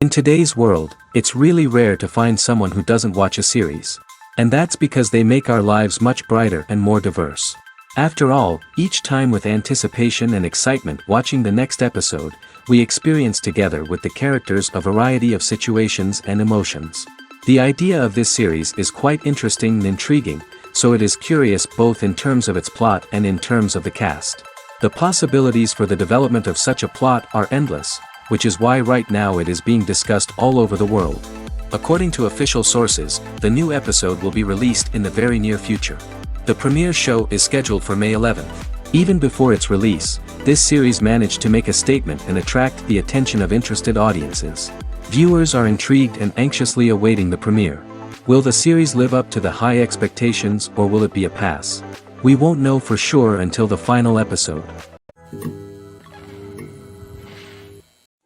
In today's world, it's really rare to find someone who doesn't watch a series. And that's because they make our lives much brighter and more diverse. After all, each time with anticipation and excitement watching the next episode, we experience together with the characters a variety of situations and emotions. The idea of this series is quite interesting and intriguing, so it is curious both in terms of its plot and in terms of the cast. The possibilities for the development of such a plot are endless, which is why right now it is being discussed all over the world. According to official sources, the new episode will be released in the very near future. The premiere show is scheduled for May 11th. Even before its release, this series managed to make a statement and attract the attention of interested audiences. Viewers are intrigued and anxiously awaiting the premiere. Will the series live up to the high expectations or will it be a pass? We won't know for sure until the final episode.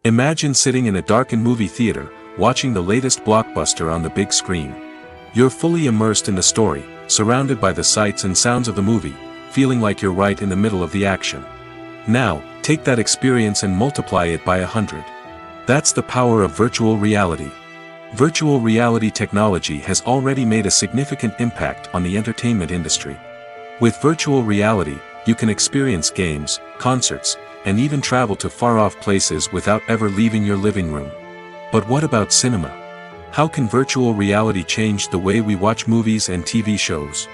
Imagine sitting in a darkened movie theater, watching the latest blockbuster on the big screen. You're fully immersed in the story, surrounded by the sights and sounds of the movie, feeling like you're right in the middle of the action. Now, take that experience and multiply it by 100. That's the power of virtual reality. Virtual reality technology has already made a significant impact on the entertainment industry. With virtual reality, you can experience games, concerts, and even travel to far-off places without ever leaving your living room. But what about cinema? How can virtual reality change the way we watch movies and TV shows?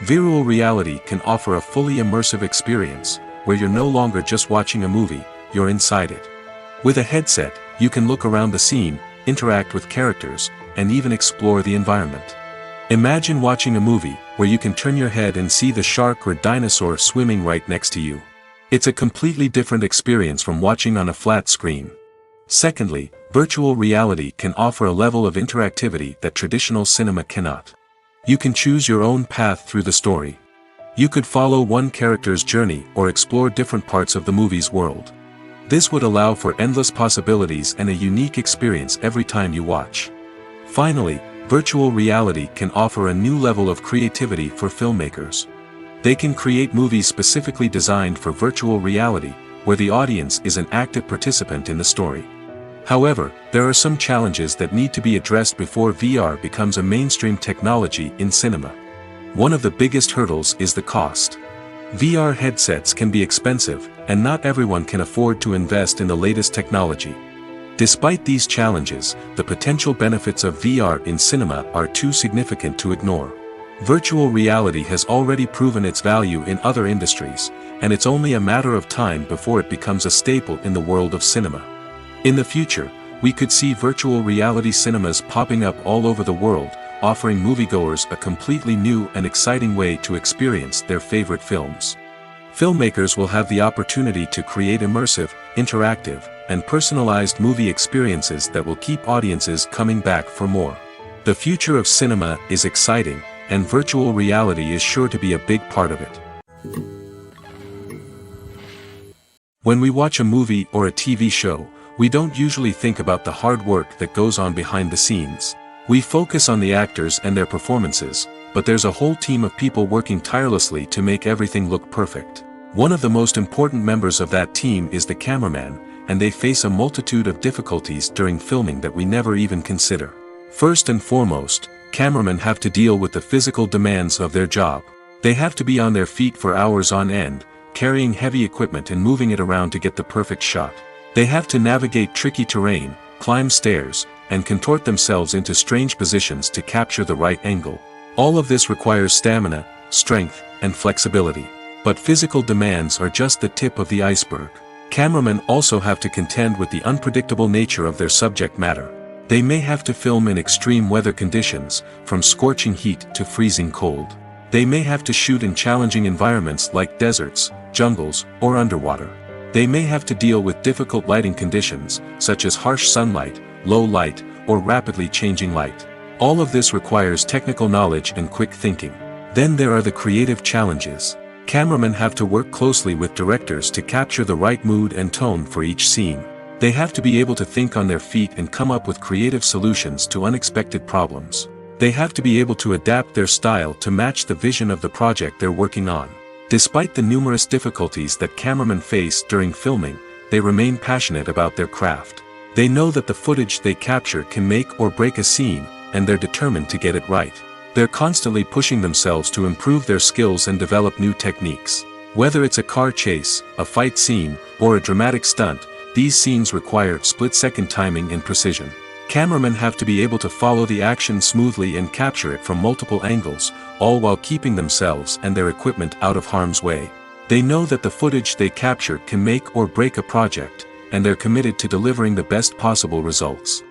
Virtual reality can offer a fully immersive experience, where you're no longer just watching a movie, you're inside it. With a headset, you can look around the scene, interact with characters, and even explore the environment. Imagine watching a movie, where you can turn your head and see the shark or dinosaur swimming right next to you. It's a completely different experience from watching on a flat screen. Secondly, virtual reality can offer a level of interactivity that traditional cinema cannot. You can choose your own path through the story. You could follow one character's journey or explore different parts of the movie's world. This would allow for endless possibilities and a unique experience every time you watch. Finally, virtual reality can offer a new level of creativity for filmmakers. They can create movies specifically designed for virtual reality, where the audience is an active participant in the story. However, there are some challenges that need to be addressed before VR becomes a mainstream technology in cinema. One of the biggest hurdles is the cost. VR headsets can be expensive, and not everyone can afford to invest in the latest technology. Despite these challenges, the potential benefits of VR in cinema are too significant to ignore. Virtual reality has already proven its value in other industries, and it's only a matter of time before it becomes a staple in the world of cinema. In the future, we could see virtual reality cinemas popping up all over the world, offering moviegoers a completely new and exciting way to experience their favorite films. Filmmakers will have the opportunity to create immersive, interactive, and personalized movie experiences that will keep audiences coming back for more. The future of cinema is exciting, and virtual reality is sure to be a big part of it. When we watch a movie or a TV show, we don't usually think about the hard work that goes on behind the scenes. We focus on the actors and their performances, but there's a whole team of people working tirelessly to make everything look perfect. One of the most important members of that team is the cameraman, and they face a multitude of difficulties during filming that we never even consider. First and foremost, cameramen have to deal with the physical demands of their job. They have to be on their feet for hours on end, carrying heavy equipment and moving it around to get the perfect shot. They have to navigate tricky terrain, climb stairs, and contort themselves into strange positions to capture the right angle. All of this requires stamina, strength, and flexibility. But physical demands are just the tip of the iceberg. Cameramen also have to contend with the unpredictable nature of their subject matter. They may have to film in extreme weather conditions, from scorching heat to freezing cold. They may have to shoot in challenging environments like deserts, jungles, or underwater. They may have to deal with difficult lighting conditions, such as harsh sunlight, low light, or rapidly changing light. All of this requires technical knowledge and quick thinking. Then there are the creative challenges. Cameramen have to work closely with directors to capture the right mood and tone for each scene. They have to be able to think on their feet and come up with creative solutions to unexpected problems. They have to be able to adapt their style to match the vision of the project they're working on. Despite the numerous difficulties that cameramen face during filming, they remain passionate about their craft. They know that the footage they capture can make or break a scene, and they're determined to get it right. They're constantly pushing themselves to improve their skills and develop new techniques. Whether it's a car chase, a fight scene, or a dramatic stunt, these scenes require split-second timing and precision. Cameramen have to be able to follow the action smoothly and capture it from multiple angles, all while keeping themselves and their equipment out of harm's way. They know that the footage they capture can make or break a project, and they're committed to delivering the best possible results.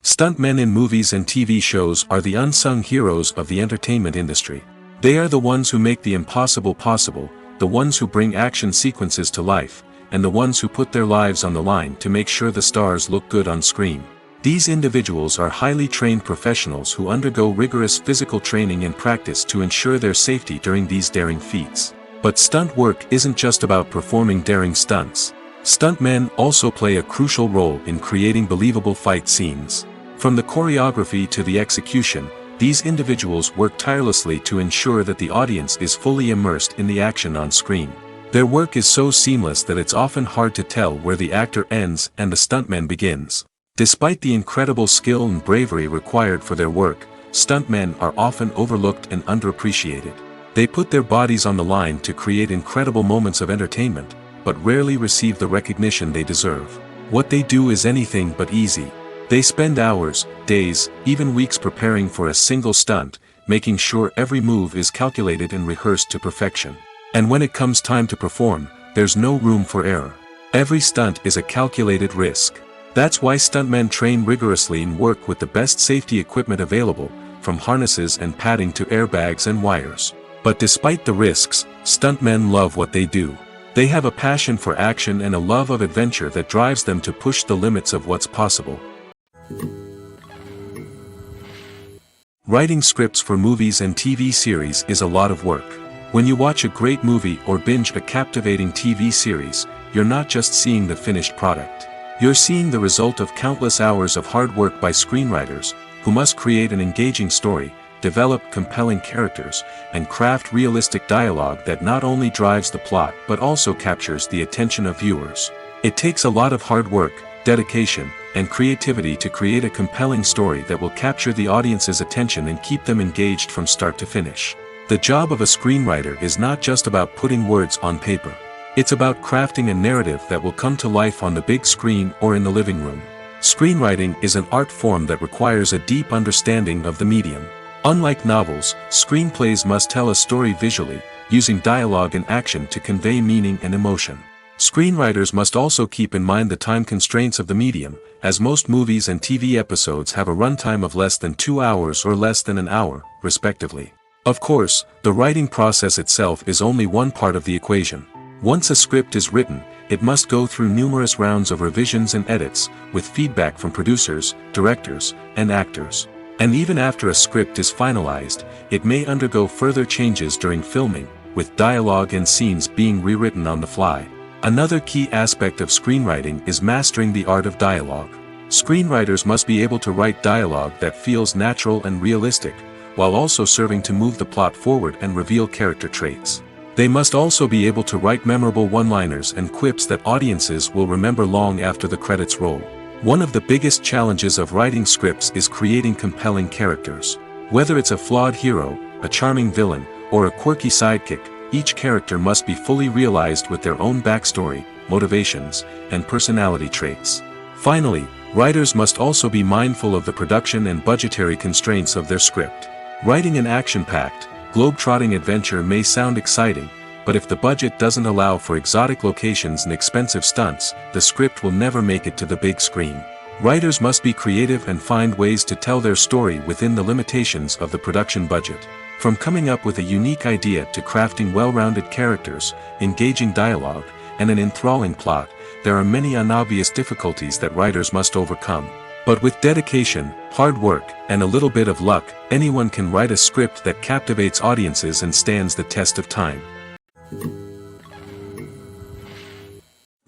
Stuntmen in movies and TV shows are the unsung heroes of the entertainment industry. They are the ones who make the impossible possible, the ones who bring action sequences to life, and the ones who put their lives on the line to make sure the stars look good on screen. These individuals are highly trained professionals who undergo rigorous physical training and practice to ensure their safety during these daring feats. But stunt work isn't just about performing daring stunts. Stuntmen also play a crucial role in creating believable fight scenes. From the choreography to the execution, these individuals work tirelessly to ensure that the audience is fully immersed in the action on screen. Their work is so seamless that it's often hard to tell where the actor ends and the stuntman begins. Despite the incredible skill and bravery required for their work, stuntmen are often overlooked and underappreciated. They put their bodies on the line to create incredible moments of entertainment, but rarely receive the recognition they deserve. What they do is anything but easy. They spend hours, days, even weeks preparing for a single stunt, making sure every move is calculated and rehearsed to perfection. And when it comes time to perform, there's no room for error. Every stunt is a calculated risk. That's why stuntmen train rigorously and work with the best safety equipment available, from harnesses and padding to airbags and wires. But despite the risks, stuntmen love what they do. They have a passion for action and a love of adventure that drives them to push the limits of what's possible. Writing scripts for movies and TV series is a lot of work. When you watch a great movie or binge a captivating TV series, you're not just seeing the finished product. You're seeing the result of countless hours of hard work by screenwriters, who must create an engaging story, develop compelling characters, and craft realistic dialogue that not only drives the plot but also captures the attention of viewers. It takes a lot of hard work, dedication, and creativity to create a compelling story that will capture the audience's attention and keep them engaged from start to finish. The job of a screenwriter is not just about putting words on paper. It's about crafting a narrative that will come to life on the big screen or in the living room. Screenwriting is an art form that requires a deep understanding of the medium. Unlike novels, screenplays must tell a story visually, using dialogue and action to convey meaning and emotion. Screenwriters must also keep in mind the time constraints of the medium, as most movies and TV episodes have a runtime of less than 2 hours or less than an hour, respectively. Of course, the writing process itself is only one part of the equation. Once a script is written, it must go through numerous rounds of revisions and edits, with feedback from producers, directors, and actors. And even after a script is finalized, it may undergo further changes during filming, with dialogue and scenes being rewritten on the fly. Another key aspect of screenwriting is mastering the art of dialogue. Screenwriters must be able to write dialogue that feels natural and realistic, while also serving to move the plot forward and reveal character traits. They must also be able to write memorable one-liners and quips that audiences will remember long after the credits roll. One of the biggest challenges of writing scripts is creating compelling characters. Whether it's a flawed hero, a charming villain, or a quirky sidekick, each character must be fully realized with their own backstory, motivations, and personality traits. Finally, writers must also be mindful of the production and budgetary constraints of their script. Writing an action-packed, globe-trotting adventure may sound exciting, but if the budget doesn't allow for exotic locations and expensive stunts, the script will never make it to the big screen. Writers must be creative and find ways to tell their story within the limitations of the production budget. From coming up with a unique idea to crafting well-rounded characters, engaging dialogue, and an enthralling plot, there are many unobvious difficulties that writers must overcome. But with dedication, hard work, and a little bit of luck, anyone can write a script that captivates audiences and stands the test of time.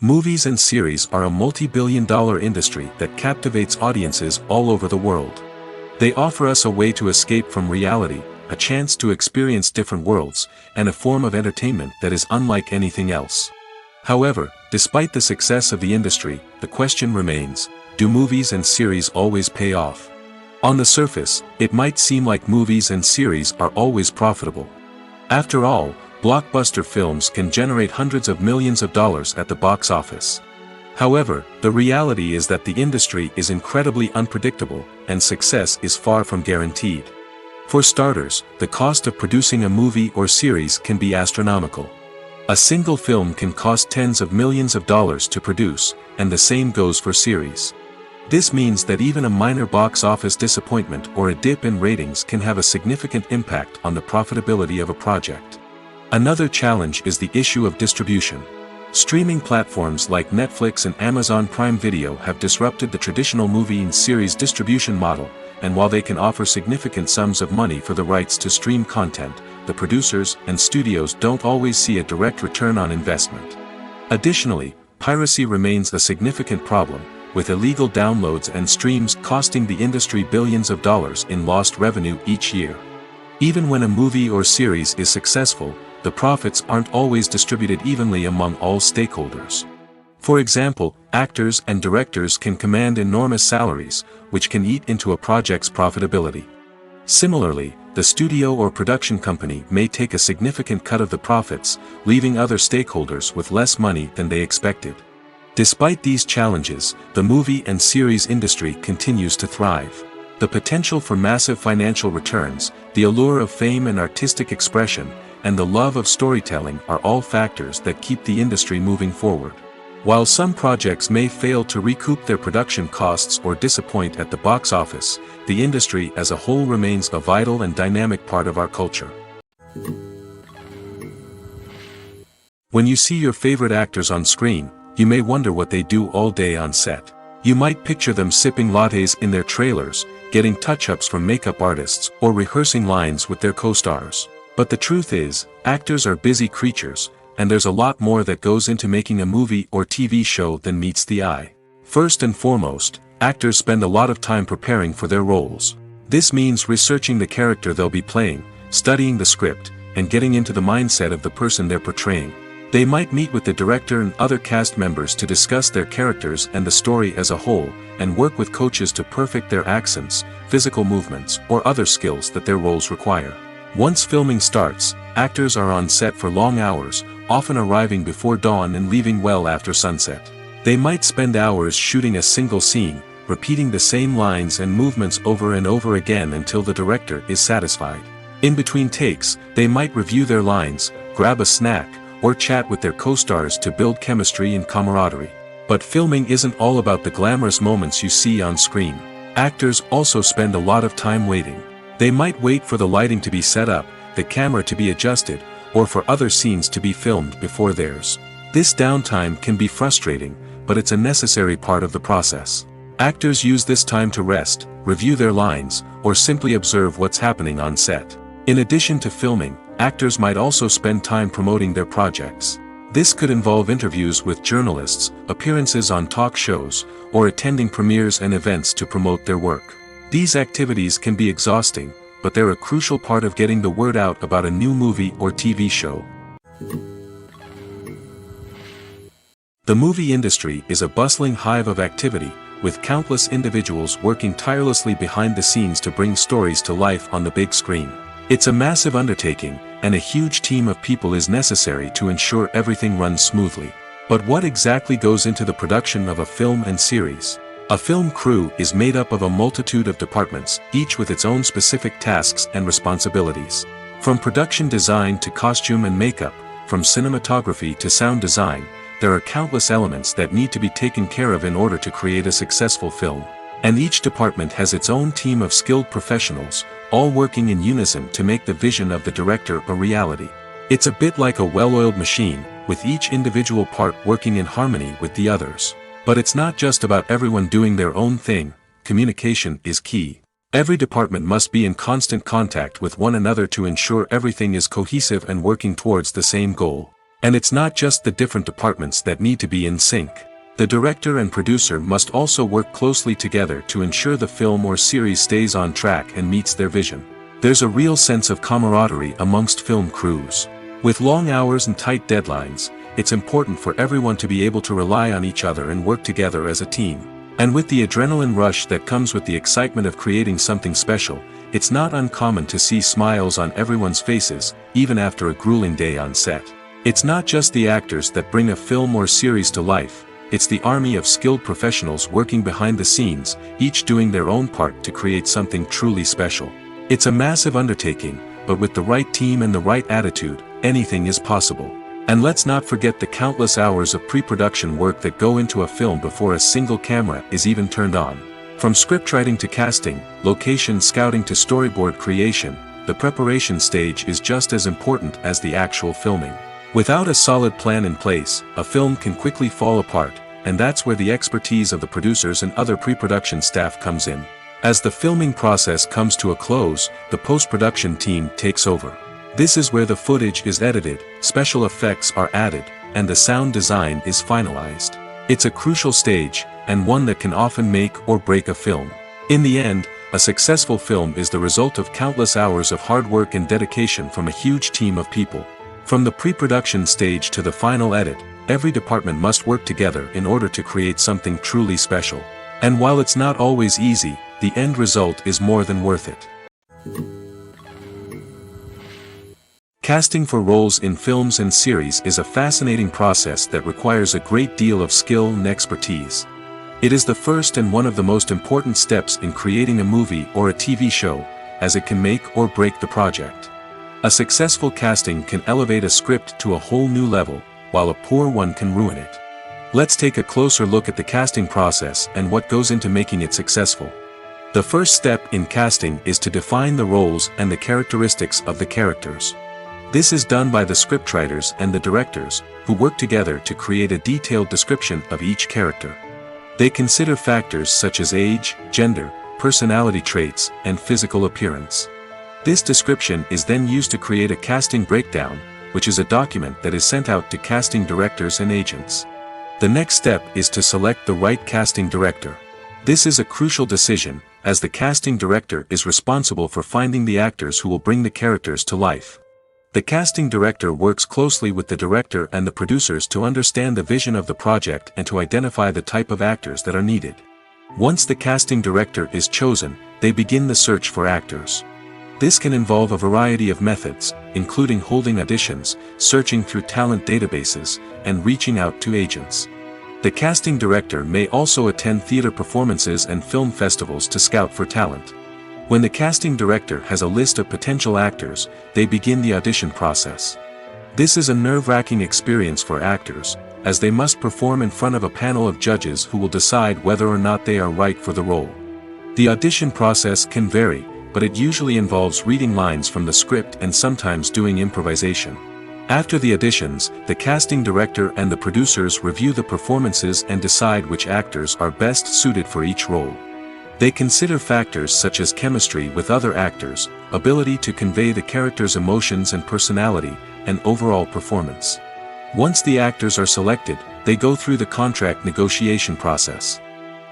Movies and series are a multi-billion-dollar industry that captivates audiences all over the world. They offer us a way to escape from reality, a chance to experience different worlds, and a form of entertainment that is unlike anything else. However, despite the success of the industry, the question remains, do movies and series always pay off? On the surface, it might seem like movies and series are always profitable. After all, blockbuster films can generate hundreds of millions of dollars at the box office. However, the reality is that the industry is incredibly unpredictable, and success is far from guaranteed. For starters, the cost of producing a movie or series can be astronomical. A single film can cost tens of millions of dollars to produce, and the same goes for series. This means that even a minor box office disappointment or a dip in ratings can have a significant impact on the profitability of a project. Another challenge is the issue of distribution. Streaming platforms like Netflix and Amazon Prime Video have disrupted the traditional movie and series distribution model, and while they can offer significant sums of money for the rights to stream content, the producers and studios don't always see a direct return on investment. Additionally, piracy remains a significant problem, with illegal downloads and streams costing the industry billions of dollars in lost revenue each year. Even when a movie or series is successful, the profits aren't always distributed evenly among all stakeholders. For example, actors and directors can command enormous salaries, which can eat into a project's profitability. Similarly, the studio or production company may take a significant cut of the profits, leaving other stakeholders with less money than they expected. Despite these challenges, the movie and series industry continues to thrive. The potential for massive financial returns, the allure of fame and artistic expression, and the love of storytelling are all factors that keep the industry moving forward. While some projects may fail to recoup their production costs or disappoint at the box office, the industry as a whole remains a vital and dynamic part of our culture. When you see your favorite actors on screen, you may wonder what they do all day on set. You might picture them sipping lattes in their trailers, getting touch-ups from makeup artists, or rehearsing lines with their co-stars. But the truth is, actors are busy creatures, and there's a lot more that goes into making a movie or TV show than meets the eye. First and foremost, actors spend a lot of time preparing for their roles. This means researching the character they'll be playing, studying the script, and getting into the mindset of the person they're portraying. They might meet with the director and other cast members to discuss their characters and the story as a whole, and work with coaches to perfect their accents, physical movements, or other skills that their roles require. Once filming starts, actors are on set for long hours, often arriving before dawn and leaving well after sunset. They might spend hours shooting a single scene, repeating the same lines and movements over and over again until the director is satisfied. In between takes, they might review their lines, grab a snack, or chat with their co-stars to build chemistry and camaraderie. But filming isn't all about the glamorous moments you see on screen. Actors also spend a lot of time waiting. They might wait for the lighting to be set up, the camera to be adjusted, or for other scenes to be filmed before theirs. This downtime can be frustrating, but it's a necessary part of the process. Actors use this time to rest, review their lines, or simply observe what's happening on set. In addition to filming, actors might also spend time promoting their projects. This could involve interviews with journalists, appearances on talk shows, or attending premieres and events to promote their work. These activities can be exhausting, but they're a crucial part of getting the word out about a new movie or TV show. The movie industry is a bustling hive of activity, with countless individuals working tirelessly behind the scenes to bring stories to life on the big screen. It's a massive undertaking, and a huge team of people is necessary to ensure everything runs smoothly. But what exactly goes into the production of a film and series? A film crew is made up of a multitude of departments, each with its own specific tasks and responsibilities. From production design to costume and makeup, from cinematography to sound design, there are countless elements that need to be taken care of in order to create a successful film. And each department has its own team of skilled professionals, all working in unison to make the vision of the director a reality. It's a bit like a well-oiled machine, with each individual part working in harmony with the others. But it's not just about everyone doing their own thing. Communication is key. Every department must be in constant contact with one another to ensure everything is cohesive and working towards the same goal. And it's not just the different departments that need to be in sync. The director and producer must also work closely together to ensure the film or series stays on track and meets their vision. There's a real sense of camaraderie amongst film crews. With long hours and tight deadlines, it's important for everyone to be able to rely on each other and work together as a team. And with the adrenaline rush that comes with the excitement of creating something special, it's not uncommon to see smiles on everyone's faces, even after a grueling day on set. It's not just the actors that bring a film or series to life, it's the army of skilled professionals working behind the scenes, each doing their own part to create something truly special. It's a massive undertaking, but with the right team and the right attitude, anything is possible. And let's not forget the countless hours of pre-production work that go into a film before a single camera is even turned on. From scriptwriting to casting, location scouting to storyboard creation, the preparation stage is just as important as the actual filming. Without a solid plan in place, a film can quickly fall apart, and that's where the expertise of the producers and other pre-production staff comes in. As the filming process comes to a close, the post-production team takes over. This is where the footage is edited, special effects are added, and the sound design is finalized. It's a crucial stage, and one that can often make or break a film. In the end, a successful film is the result of countless hours of hard work and dedication from a huge team of people. From the pre-production stage to the final edit, every department must work together in order to create something truly special. And while it's not always easy, the end result is more than worth it. Casting for roles in films and series is a fascinating process that requires a great deal of skill and expertise. It is the first and one of the most important steps in creating a movie or a TV show, as it can make or break the project. A successful casting can elevate a script to a whole new level, while a poor one can ruin it. Let's take a closer look at the casting process and what goes into making it successful. The first step in casting is to define the roles and the characteristics of the characters. This is done by the scriptwriters and the directors, who work together to create a detailed description of each character. They consider factors such as age, gender, personality traits, and physical appearance. This description is then used to create a casting breakdown, which is a document that is sent out to casting directors and agents. The next step is to select the right casting director. This is a crucial decision, as the casting director is responsible for finding the actors who will bring the characters to life. The casting director works closely with the director and the producers to understand the vision of the project and to identify the type of actors that are needed. Once the casting director is chosen, they begin the search for actors. This can involve a variety of methods, including holding auditions, searching through talent databases, and reaching out to agents. The casting director may also attend theater performances and film festivals to scout for talent. When the casting director has a list of potential actors, they begin the audition process. This is a nerve-wracking experience for actors, as they must perform in front of a panel of judges who will decide whether or not they are right for the role. The audition process can vary, but it usually involves reading lines from the script and sometimes doing improvisation. After the auditions, the casting director and the producers review the performances and decide which actors are best suited for each role. They consider factors such as chemistry with other actors, ability to convey the character's emotions and personality, and overall performance. Once the actors are selected, they go through the contract negotiation process.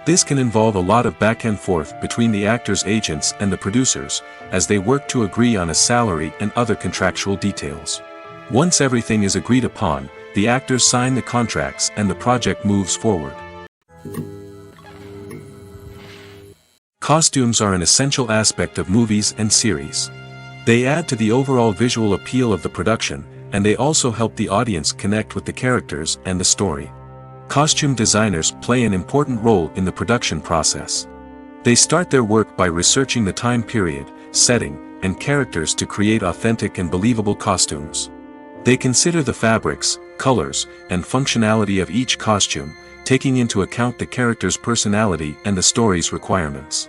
This can involve a lot of back and forth between the actors' agents and the producers, as they work to agree on a salary and other contractual details. Once everything is agreed upon, the actors sign the contracts and the project moves forward. Costumes are an essential aspect of movies and series. They add to the overall visual appeal of the production, and they also help the audience connect with the characters and the story. Costume designers play an important role in the production process. They start their work by researching the time period, setting, and characters to create authentic and believable costumes. They consider the fabrics, colors, and functionality of each costume, taking into account the character's personality and the story's requirements.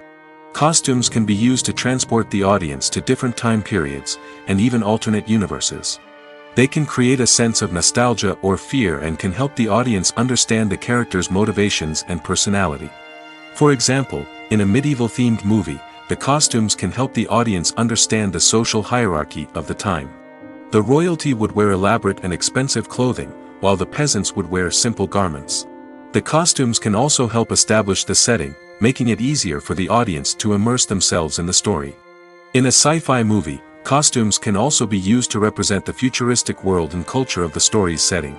Costumes can be used to transport the audience to different time periods, and even alternate universes. They can create a sense of nostalgia or fear and can help the audience understand the character's motivations and personality. For example, in a medieval-themed movie, the costumes can help the audience understand the social hierarchy of the time. The royalty would wear elaborate and expensive clothing, while the peasants would wear simple garments. The costumes can also help establish the setting, making it easier for the audience to immerse themselves in the story. In a sci-fi movie, costumes can also be used to represent the futuristic world and culture of the story's setting.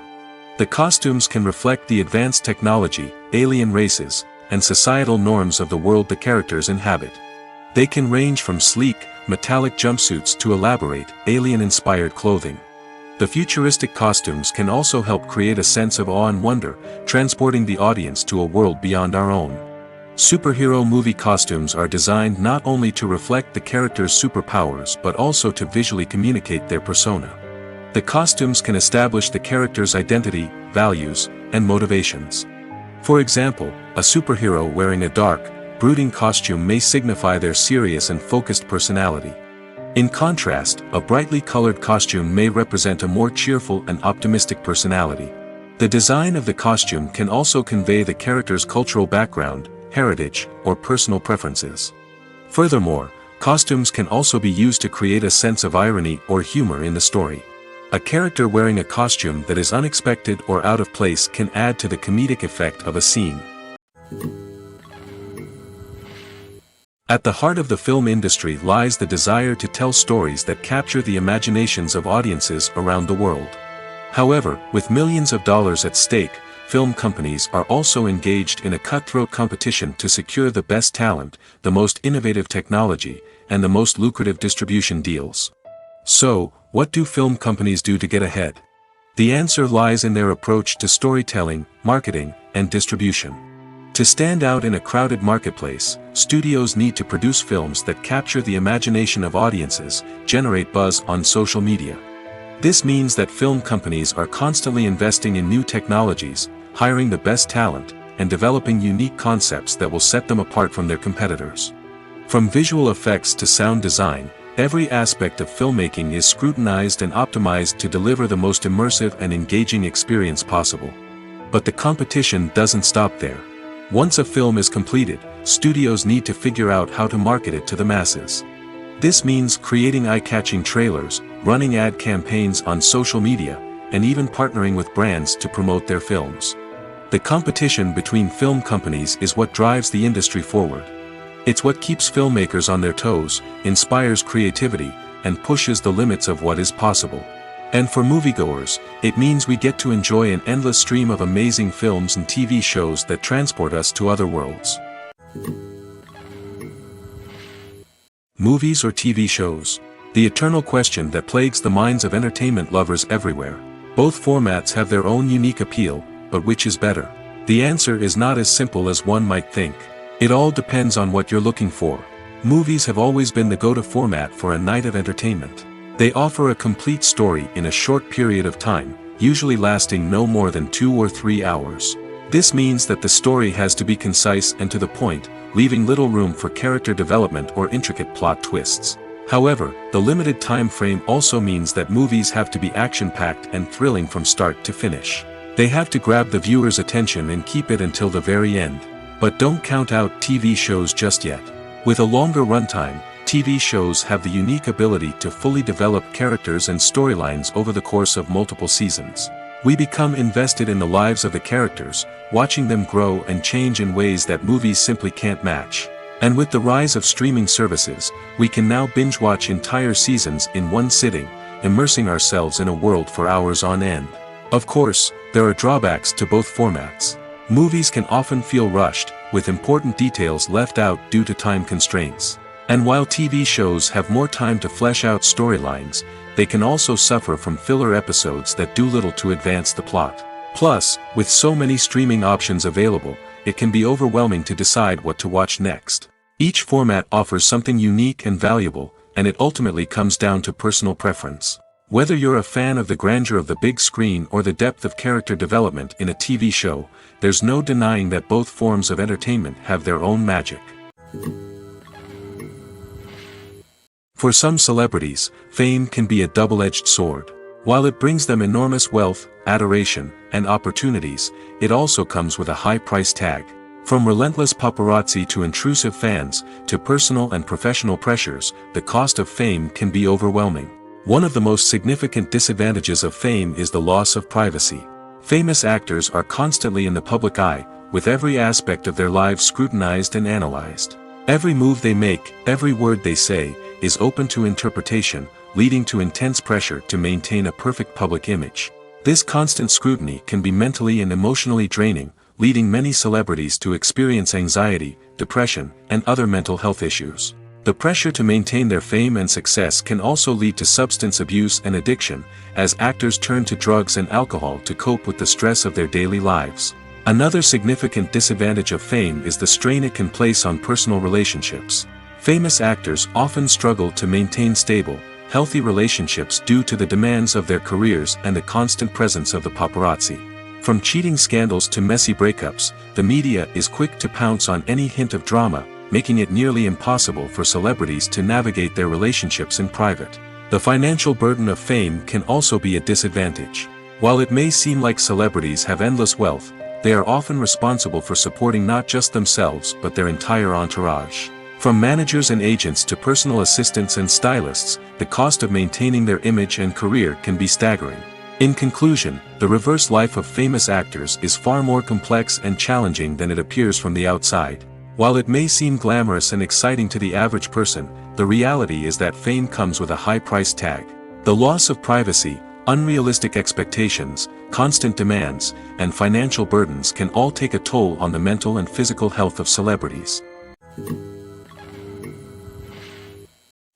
The costumes can reflect the advanced technology, alien races, and societal norms of the world the characters inhabit. They can range from sleek, metallic jumpsuits to elaborate, alien-inspired clothing. The futuristic costumes can also help create a sense of awe and wonder, transporting the audience to a world beyond our own. Superhero movie costumes are designed not only to reflect the character's superpowers but also to visually communicate their persona. The costumes can establish the character's identity, values, and motivations. For example, a superhero wearing a dark, brooding costume may signify their serious and focused personality. In contrast, a brightly colored costume may represent a more cheerful and optimistic personality. The design of the costume can also convey the character's cultural background, heritage, or personal preferences. Furthermore, costumes can also be used to create a sense of irony or humor in the story. A character wearing a costume that is unexpected or out of place can add to the comedic effect of a scene. At the heart of the film industry lies the desire to tell stories that capture the imaginations of audiences around the world. However, with millions of dollars at stake, film companies are also engaged in a cutthroat competition to secure the best talent, the most innovative technology, and the most lucrative distribution deals. So, what do film companies do to get ahead? The answer lies in their approach to storytelling, marketing, and distribution. To stand out in a crowded marketplace, studios need to produce films that capture the imagination of audiences, generate buzz on social media. This means that film companies are constantly investing in new technologies, hiring the best talent, and developing unique concepts that will set them apart from their competitors. From visual effects to sound design, every aspect of filmmaking is scrutinized and optimized to deliver the most immersive and engaging experience possible. But the competition doesn't stop there. Once a film is completed, studios need to figure out how to market it to the masses. This means creating eye-catching trailers, running ad campaigns on social media, and even partnering with brands to promote their films. The competition between film companies is what drives the industry forward. It's what keeps filmmakers on their toes, inspires creativity, and pushes the limits of what is possible. And for moviegoers, it means we get to enjoy an endless stream of amazing films and TV shows that transport us to other worlds. Movies or TV shows? The eternal question that plagues the minds of entertainment lovers everywhere. Both formats have their own unique appeal, but which is better? The answer is not as simple as one might think. It all depends on what you're looking for. Movies have always been the go-to format for a night of entertainment. They offer a complete story in a short period of time, usually lasting no more than 2 or 3 hours. This means that the story has to be concise and to the point, leaving little room for character development or intricate plot twists. However, the limited time frame also means that movies have to be action-packed and thrilling from start to finish. They have to grab the viewer's attention and keep it until the very end. But don't count out TV shows just yet. With a longer runtime, TV shows have the unique ability to fully develop characters and storylines over the course of multiple seasons. We become invested in the lives of the characters, watching them grow and change in ways that movies simply can't match. And with the rise of streaming services, we can now binge-watch entire seasons in one sitting, immersing ourselves in a world for hours on end. Of course, there are drawbacks to both formats. Movies can often feel rushed, with important details left out due to time constraints. And while TV shows have more time to flesh out storylines, they can also suffer from filler episodes that do little to advance the plot. Plus, with so many streaming options available, it can be overwhelming to decide what to watch next. Each format offers something unique and valuable, and it ultimately comes down to personal preference. Whether you're a fan of the grandeur of the big screen or the depth of character development in a TV show, there's no denying that both forms of entertainment have their own magic. For some celebrities, fame can be a double-edged sword. While it brings them enormous wealth, adoration, and opportunities, it also comes with a high price tag. From relentless paparazzi to intrusive fans, to personal and professional pressures, the cost of fame can be overwhelming. One of the most significant disadvantages of fame is the loss of privacy. Famous actors are constantly in the public eye, with every aspect of their lives scrutinized and analyzed. Every move they make, every word they say, is open to interpretation, leading to intense pressure to maintain a perfect public image. This constant scrutiny can be mentally and emotionally draining, leading many celebrities to experience anxiety, depression, and other mental health issues. The pressure to maintain their fame and success can also lead to substance abuse and addiction, as actors turn to drugs and alcohol to cope with the stress of their daily lives. Another significant disadvantage of fame is the strain it can place on personal relationships. Famous actors often struggle to maintain stable, healthy relationships due to the demands of their careers and the constant presence of the paparazzi. From cheating scandals to messy breakups, the media is quick to pounce on any hint of drama, making it nearly impossible for celebrities to navigate their relationships in private. The financial burden of fame can also be a disadvantage. While it may seem like celebrities have endless wealth, they are often responsible for supporting not just themselves but their entire entourage. From managers and agents to personal assistants and stylists, the cost of maintaining their image and career can be staggering. In conclusion, the reverse life of famous actors is far more complex and challenging than it appears from the outside. While it may seem glamorous and exciting to the average person, the reality is that fame comes with a high price tag. The loss of privacy, unrealistic expectations, constant demands, and financial burdens can all take a toll on the mental and physical health of celebrities.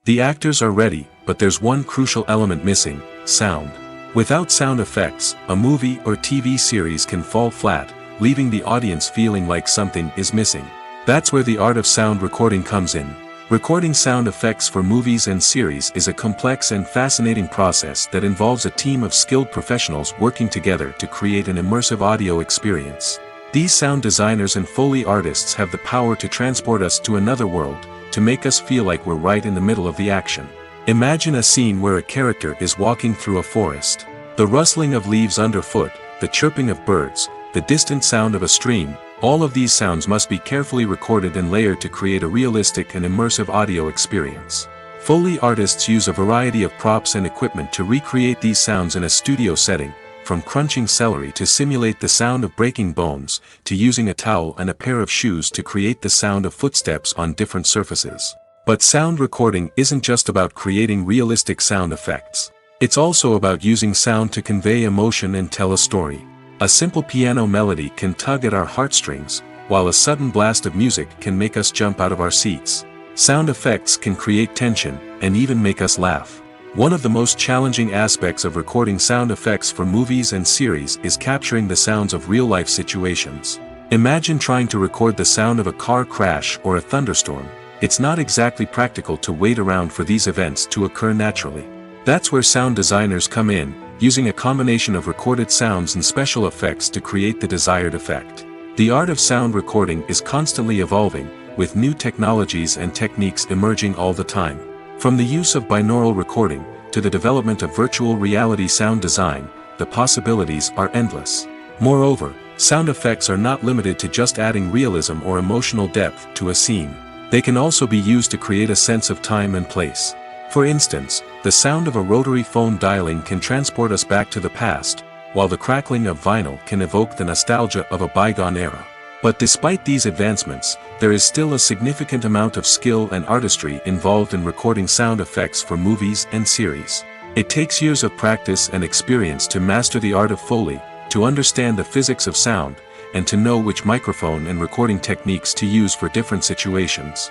The actors are ready, but there's one crucial element missing: sound. Without sound effects, a movie or TV series can fall flat, leaving the audience feeling like something is missing. That's where the art of sound recording comes in. Recording sound effects for movies and series is a complex and fascinating process that involves a team of skilled professionals working together to create an immersive audio experience. These sound designers and Foley artists have the power to transport us to another world, to make us feel like we're right in the middle of the action. Imagine a scene where a character is walking through a forest. The rustling of leaves underfoot, the chirping of birds, the distant sound of a stream, all of these sounds must be carefully recorded and layered to create a realistic and immersive audio experience. Foley artists use a variety of props and equipment to recreate these sounds in a studio setting, from crunching celery to simulate the sound of breaking bones, to using a towel and a pair of shoes to create the sound of footsteps on different surfaces. But sound recording isn't just about creating realistic sound effects. It's also about using sound to convey emotion and tell a story. A simple piano melody can tug at our heartstrings, while a sudden blast of music can make us jump out of our seats. Sound effects can create tension, and even make us laugh. One of the most challenging aspects of recording sound effects for movies and series is capturing the sounds of real-life situations. Imagine trying to record the sound of a car crash or a thunderstorm. It's not exactly practical to wait around for these events to occur naturally. That's where sound designers come in, using a combination of recorded sounds and special effects to create the desired effect. The art of sound recording is constantly evolving, with new technologies and techniques emerging all the time. From the use of binaural recording, to the development of virtual reality sound design, the possibilities are endless. Moreover, sound effects are not limited to just adding realism or emotional depth to a scene. They can also be used to create a sense of time and place. For instance, the sound of a rotary phone dialing can transport us back to the past, while the crackling of vinyl can evoke the nostalgia of a bygone era. But despite these advancements, there is still a significant amount of skill and artistry involved in recording sound effects for movies and series. It takes years of practice and experience to master the art of Foley, to understand the physics of sound, and to know which microphone and recording techniques to use for different situations.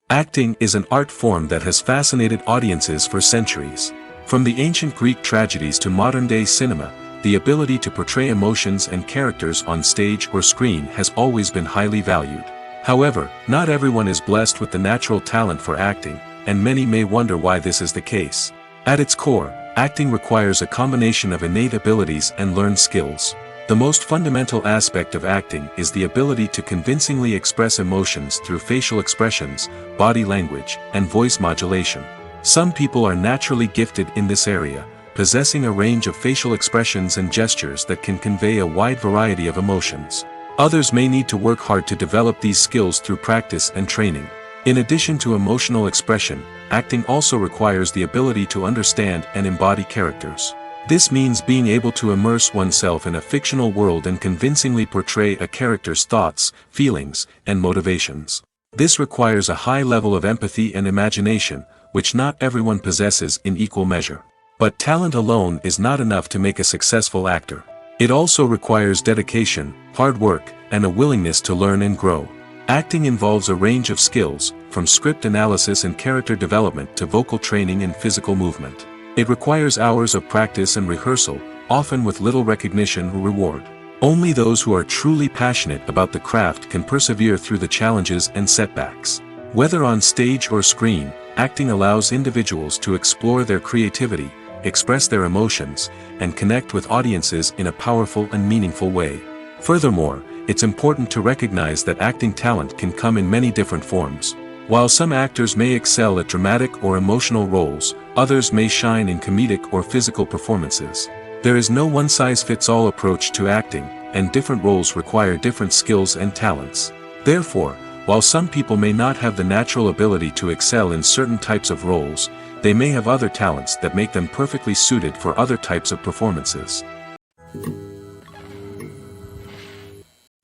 Acting is an art form that has fascinated audiences for centuries. From the ancient Greek tragedies to modern-day cinema, the ability to portray emotions and characters on stage or screen has always been highly valued. However, not everyone is blessed with the natural talent for acting, and many may wonder why this is the case. At its core, acting requires a combination of innate abilities and learned skills. The most fundamental aspect of acting is the ability to convincingly express emotions through facial expressions, body language, and voice modulation. Some people are naturally gifted in this area, possessing a range of facial expressions and gestures that can convey a wide variety of emotions. Others may need to work hard to develop these skills through practice and training. In addition to emotional expression, acting also requires the ability to understand and embody characters. This means being able to immerse oneself in a fictional world and convincingly portray a character's thoughts, feelings, and motivations. This requires a high level of empathy and imagination, which not everyone possesses in equal measure. But talent alone is not enough to make a successful actor. It also requires dedication, hard work, and a willingness to learn and grow. Acting involves a range of skills, from script analysis and character development to vocal training and physical movement. It requires hours of practice and rehearsal, often with little recognition or reward. Only those who are truly passionate about the craft can persevere through the challenges and setbacks. Whether on stage or screen, acting allows individuals to explore their creativity, express their emotions, and connect with audiences in a powerful and meaningful way. Furthermore, it's important to recognize that acting talent can come in many different forms. While some actors may excel at dramatic or emotional roles, others may shine in comedic or physical performances. There is no one-size-fits-all approach to acting, and different roles require different skills and talents. Therefore, while some people may not have the natural ability to excel in certain types of roles, they may have other talents that make them perfectly suited for other types of performances.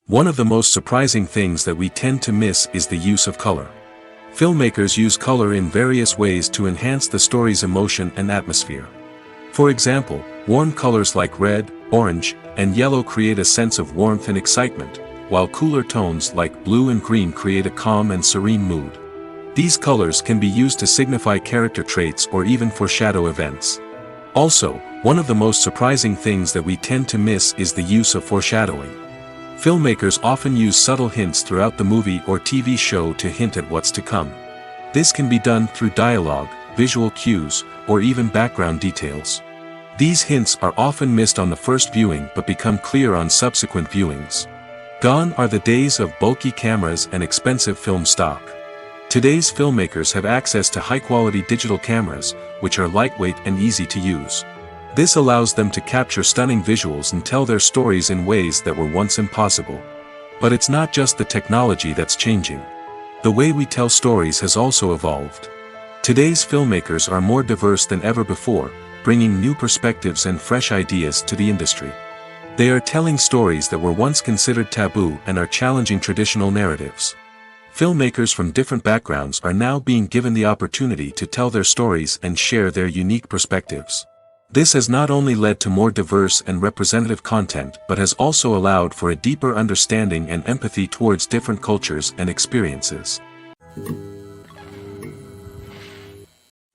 One of the most surprising things that we tend to miss is the use of color. Filmmakers use color in various ways to enhance the story's emotion and atmosphere. For example, warm colors like red, orange, and yellow create a sense of warmth and excitement, while cooler tones like blue and green create a calm and serene mood. These colors can be used to signify character traits or even foreshadow events. Also, one of the most surprising things that we tend to miss is the use of foreshadowing. Filmmakers often use subtle hints throughout the movie or TV show to hint at what's to come. This can be done through dialogue, visual cues, or even background details. These hints are often missed on the first viewing but become clear on subsequent viewings. Gone are the days of bulky cameras and expensive film stock. Today's filmmakers have access to high-quality digital cameras, which are lightweight and easy to use. This allows them to capture stunning visuals and tell their stories in ways that were once impossible. But it's not just the technology that's changing. The way we tell stories has also evolved. Today's filmmakers are more diverse than ever before, bringing new perspectives and fresh ideas to the industry. They are telling stories that were once considered taboo and are challenging traditional narratives. Filmmakers from different backgrounds are now being given the opportunity to tell their stories and share their unique perspectives. This has not only led to more diverse and representative content but has also allowed for a deeper understanding and empathy towards different cultures and experiences.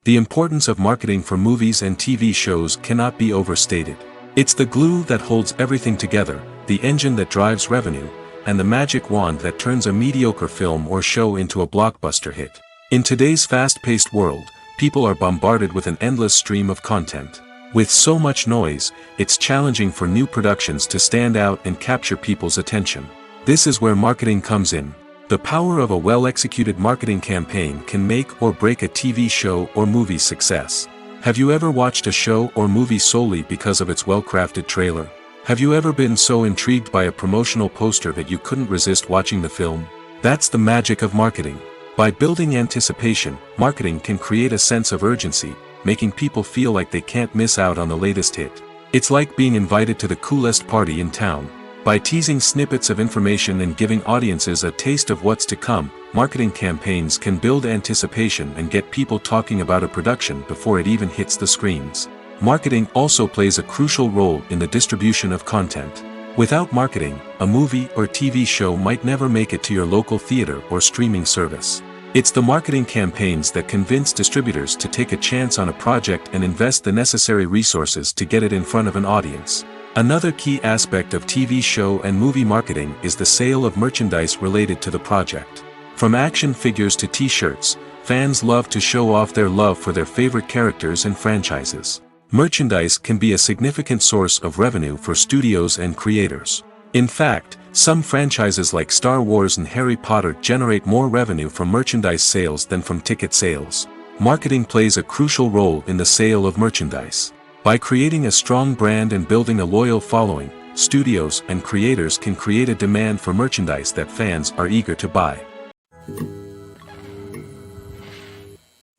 The importance of marketing for movies and TV shows cannot be overstated. It's the glue that holds everything together, the engine that drives revenue, and the magic wand that turns a mediocre film or show into a blockbuster hit. In today's fast-paced world, people are bombarded with an endless stream of content. With so much noise, it's challenging for new productions to stand out and capture people's attention. This is where marketing comes in. The power of a well-executed marketing campaign can make or break a TV show or movie's success. Have you ever watched a show or movie solely because of its well-crafted trailer? Have you ever been so intrigued by a promotional poster that you couldn't resist watching the film? That's the magic of marketing. By building anticipation, marketing can create a sense of urgency, making people feel like they can't miss out on the latest hit. It's like being invited to the coolest party in town. By teasing snippets of information and giving audiences a taste of what's to come, marketing campaigns can build anticipation and get people talking about a production before it even hits the screens. Marketing also plays a crucial role in the distribution of content. Without marketing, a movie or TV show might never make it to your local theater or streaming service. It's the marketing campaigns that convince distributors to take a chance on a project and invest the necessary resources to get it in front of an audience. Another key aspect of TV show and movie marketing is the sale of merchandise related to the project. From action figures to t-shirts, fans love to show off their love for their favorite characters and franchises. Merchandise can be a significant source of revenue for studios and creators. In fact, some franchises like Star Wars and Harry Potter generate more revenue from merchandise sales than from ticket sales. Marketing plays a crucial role in the sale of merchandise. By creating a strong brand and building a loyal following, studios and creators can create a demand for merchandise that fans are eager to buy.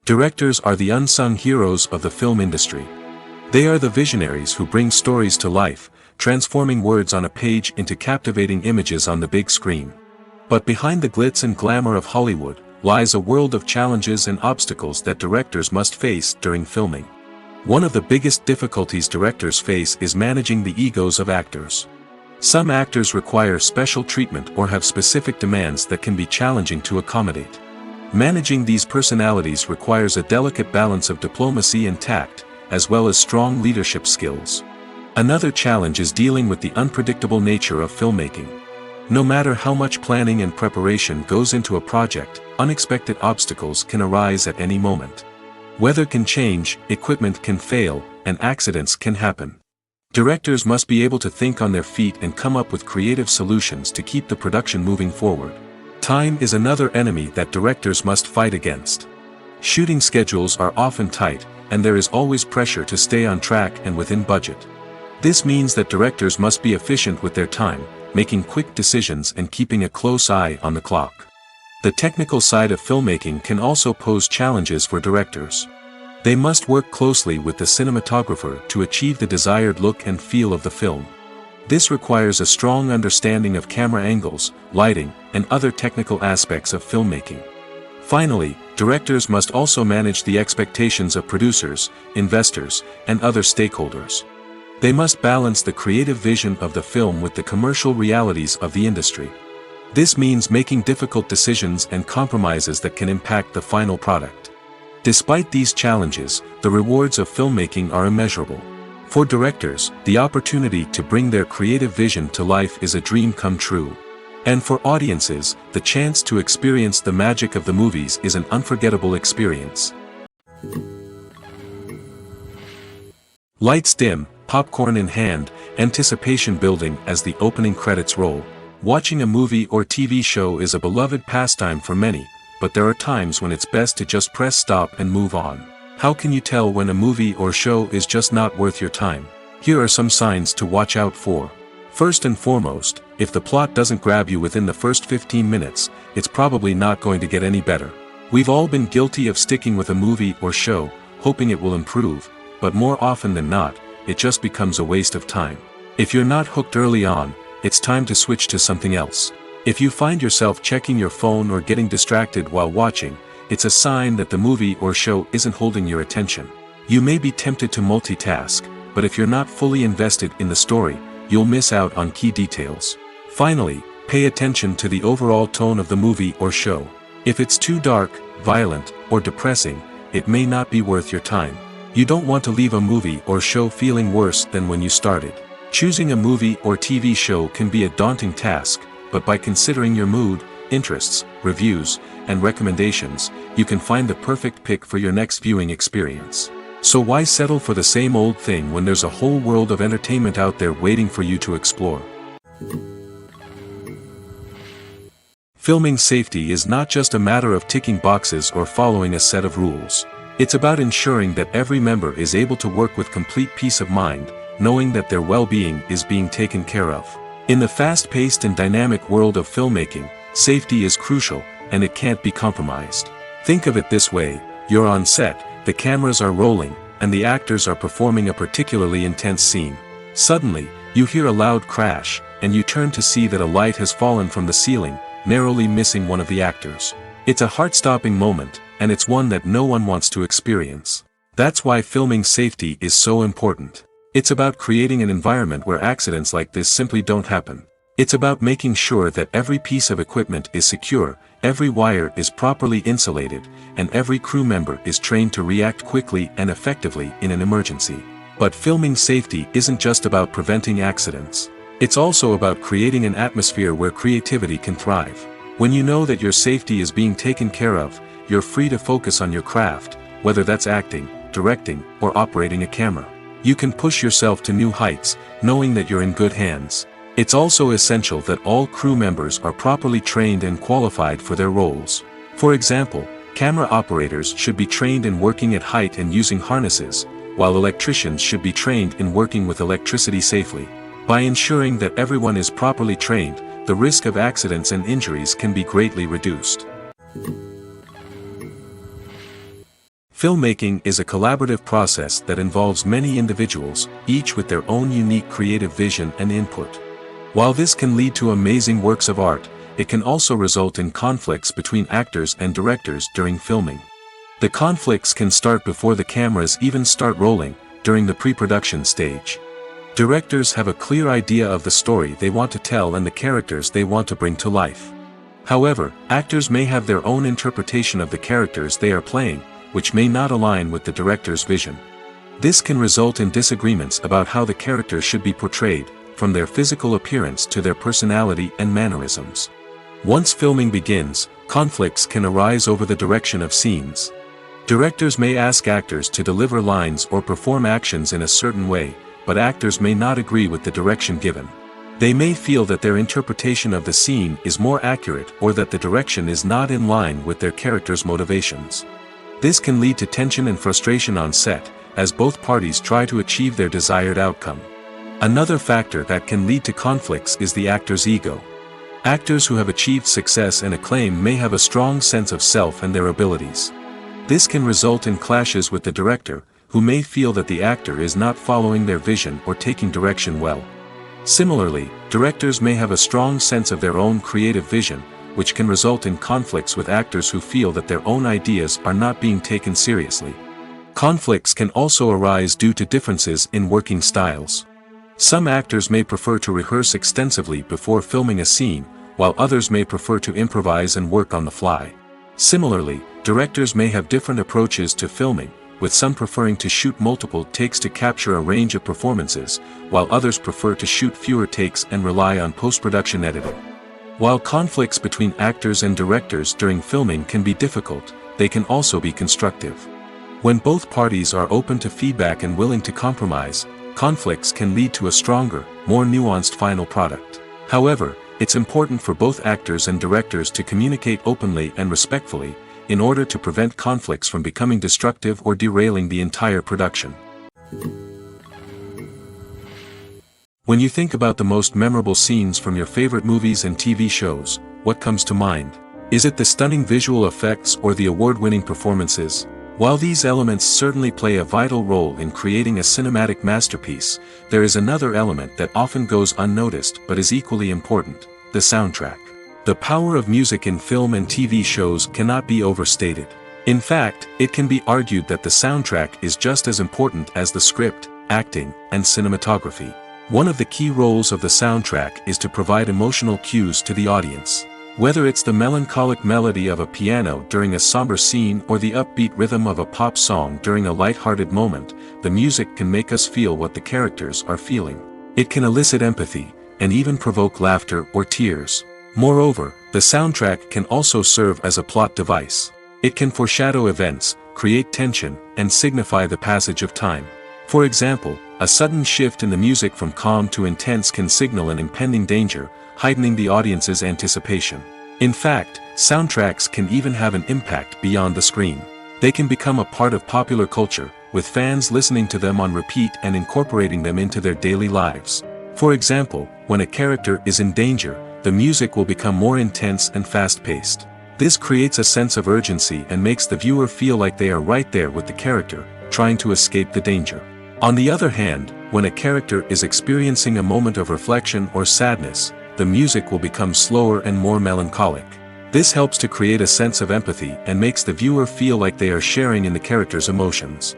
Directors are the unsung heroes of the film industry. They are the visionaries who bring stories to life, transforming words on a page into captivating images on the big screen. But behind the glitz and glamour of Hollywood lies a world of challenges and obstacles that directors must face during filming. One of the biggest difficulties directors face is managing the egos of actors. Some actors require special treatment or have specific demands that can be challenging to accommodate. Managing these personalities requires a delicate balance of diplomacy and tact, as well as strong leadership skills. Another challenge is dealing with the unpredictable nature of filmmaking. No matter how much planning and preparation goes into a project, unexpected obstacles can arise at any moment. Weather can change, equipment can fail, and accidents can happen. Directors must be able to think on their feet and come up with creative solutions to keep the production moving forward. Time is another enemy that directors must fight against. Shooting schedules are often tight, and there is always pressure to stay on track and within budget. This means that directors must be efficient with their time, making quick decisions and keeping a close eye on the clock. The technical side of filmmaking can also pose challenges for directors. They must work closely with the cinematographer to achieve the desired look and feel of the film. This requires a strong understanding of camera angles, lighting, and other technical aspects of filmmaking. Finally, directors must also manage the expectations of producers, investors, and other stakeholders. They must balance the creative vision of the film with the commercial realities of the industry. This means making difficult decisions and compromises that can impact the final product. Despite these challenges, the rewards of filmmaking are immeasurable. For directors, the opportunity to bring their creative vision to life is a dream come true. And for audiences, the chance to experience the magic of the movies is an unforgettable experience. Lights dim, popcorn in hand, anticipation building as the opening credits roll. Watching a movie or TV show is a beloved pastime for many, but there are times when it's best to just press stop and move on. How can you tell when a movie or show is just not worth your time? Here are some signs to watch out for. First and foremost, if the plot doesn't grab you within the first 15 minutes, it's probably not going to get any better. We've all been guilty of sticking with a movie or show, hoping it will improve, but more often than not, it just becomes a waste of time. If you're not hooked early on, it's time to switch to something else. If you find yourself checking your phone or getting distracted while watching, it's a sign that the movie or show isn't holding your attention. You may be tempted to multitask, but if you're not fully invested in the story, you'll miss out on key details. Finally, pay attention to the overall tone of the movie or show. If it's too dark, violent, or depressing, it may not be worth your time. You don't want to leave a movie or show feeling worse than when you started. Choosing a movie or TV show can be a daunting task, but by considering your mood, interests, reviews, and recommendations, you can find the perfect pick for your next viewing experience. So why settle for the same old thing when there's a whole world of entertainment out there waiting for you to explore? Filming safety is not just a matter of ticking boxes or following a set of rules. It's about ensuring that every member is able to work with complete peace of mind, knowing that their well-being is being taken care of. In the fast-paced and dynamic world of filmmaking, safety is crucial, and it can't be compromised. Think of it this way: you're on set, the cameras are rolling, and the actors are performing a particularly intense scene. Suddenly, you hear a loud crash, and you turn to see that a light has fallen from the ceiling, narrowly missing one of the actors. It's a heart-stopping moment, and it's one that no one wants to experience. That's why filming safety is so important. It's about creating an environment where accidents like this simply don't happen. It's about making sure that every piece of equipment is secure, every wire is properly insulated, and every crew member is trained to react quickly and effectively in an emergency. But filming safety isn't just about preventing accidents. It's also about creating an atmosphere where creativity can thrive. When you know that your safety is being taken care of, you're free to focus on your craft, whether that's acting, directing, or operating a camera. You can push yourself to new heights, knowing that you're in good hands. It's also essential that all crew members are properly trained and qualified for their roles. For example, camera operators should be trained in working at height and using harnesses, while electricians should be trained in working with electricity safely. By ensuring that everyone is properly trained, the risk of accidents and injuries can be greatly reduced. Filmmaking is a collaborative process that involves many individuals, each with their own unique creative vision and input. While this can lead to amazing works of art, it can also result in conflicts between actors and directors during filming. The conflicts can start before the cameras even start rolling, during the pre-production stage. Directors have a clear idea of the story they want to tell and the characters they want to bring to life. However, actors may have their own interpretation of the characters they are playing, which may not align with the director's vision. This can result in disagreements about how the characters should be portrayed, from their physical appearance to their personality and mannerisms. Once filming begins, conflicts can arise over the direction of scenes. Directors may ask actors to deliver lines or perform actions in a certain way, but actors may not agree with the direction given. They may feel that their interpretation of the scene is more accurate or that the direction is not in line with their character's motivations. This can lead to tension and frustration on set, as both parties try to achieve their desired outcome. Another factor that can lead to conflicts is the actor's ego. Actors who have achieved success and acclaim may have a strong sense of self and their abilities. This can result in clashes with the director, who may feel that the actor is not following their vision or taking direction well. Similarly, directors may have a strong sense of their own creative vision, which can result in conflicts with actors who feel that their own ideas are not being taken seriously. Conflicts can also arise due to differences in working styles. Some actors may prefer to rehearse extensively before filming a scene, while others may prefer to improvise and work on the fly. Similarly, directors may have different approaches to filming, with some preferring to shoot multiple takes to capture a range of performances, while others prefer to shoot fewer takes and rely on post-production editing. While conflicts between actors and directors during filming can be difficult, they can also be constructive. When both parties are open to feedback and willing to compromise, conflicts can lead to a stronger, more nuanced final product. However, it's important for both actors and directors to communicate openly and respectfully, in order to prevent conflicts from becoming destructive or derailing the entire production. When you think about the most memorable scenes from your favorite movies and TV shows, what comes to mind? Is it the stunning visual effects or the award-winning performances? While these elements certainly play a vital role in creating a cinematic masterpiece, there is another element that often goes unnoticed but is equally important: the soundtrack. The power of music in film and TV shows cannot be overstated. In fact, it can be argued that the soundtrack is just as important as the script, acting, and cinematography. One of the key roles of the soundtrack is to provide emotional cues to the audience. Whether it's the melancholic melody of a piano during a somber scene or the upbeat rhythm of a pop song during a light-hearted moment, the music can make us feel what the characters are feeling. It can elicit empathy, and even provoke laughter or tears. Moreover, the soundtrack can also serve as a plot device. It can foreshadow events, create tension, and signify the passage of time. For example, a sudden shift in the music from calm to intense can signal an impending danger, heightening the audience's anticipation. In fact, soundtracks can even have an impact beyond the screen. They can become a part of popular culture, with fans listening to them on repeat and incorporating them into their daily lives. For example, when a character is in danger, the music will become more intense and fast-paced. This creates a sense of urgency and makes the viewer feel like they are right there with the character, trying to escape the danger. On the other hand, when a character is experiencing a moment of reflection or sadness, the music will become slower and more melancholic. This helps to create a sense of empathy and makes the viewer feel like they are sharing in the character's emotions.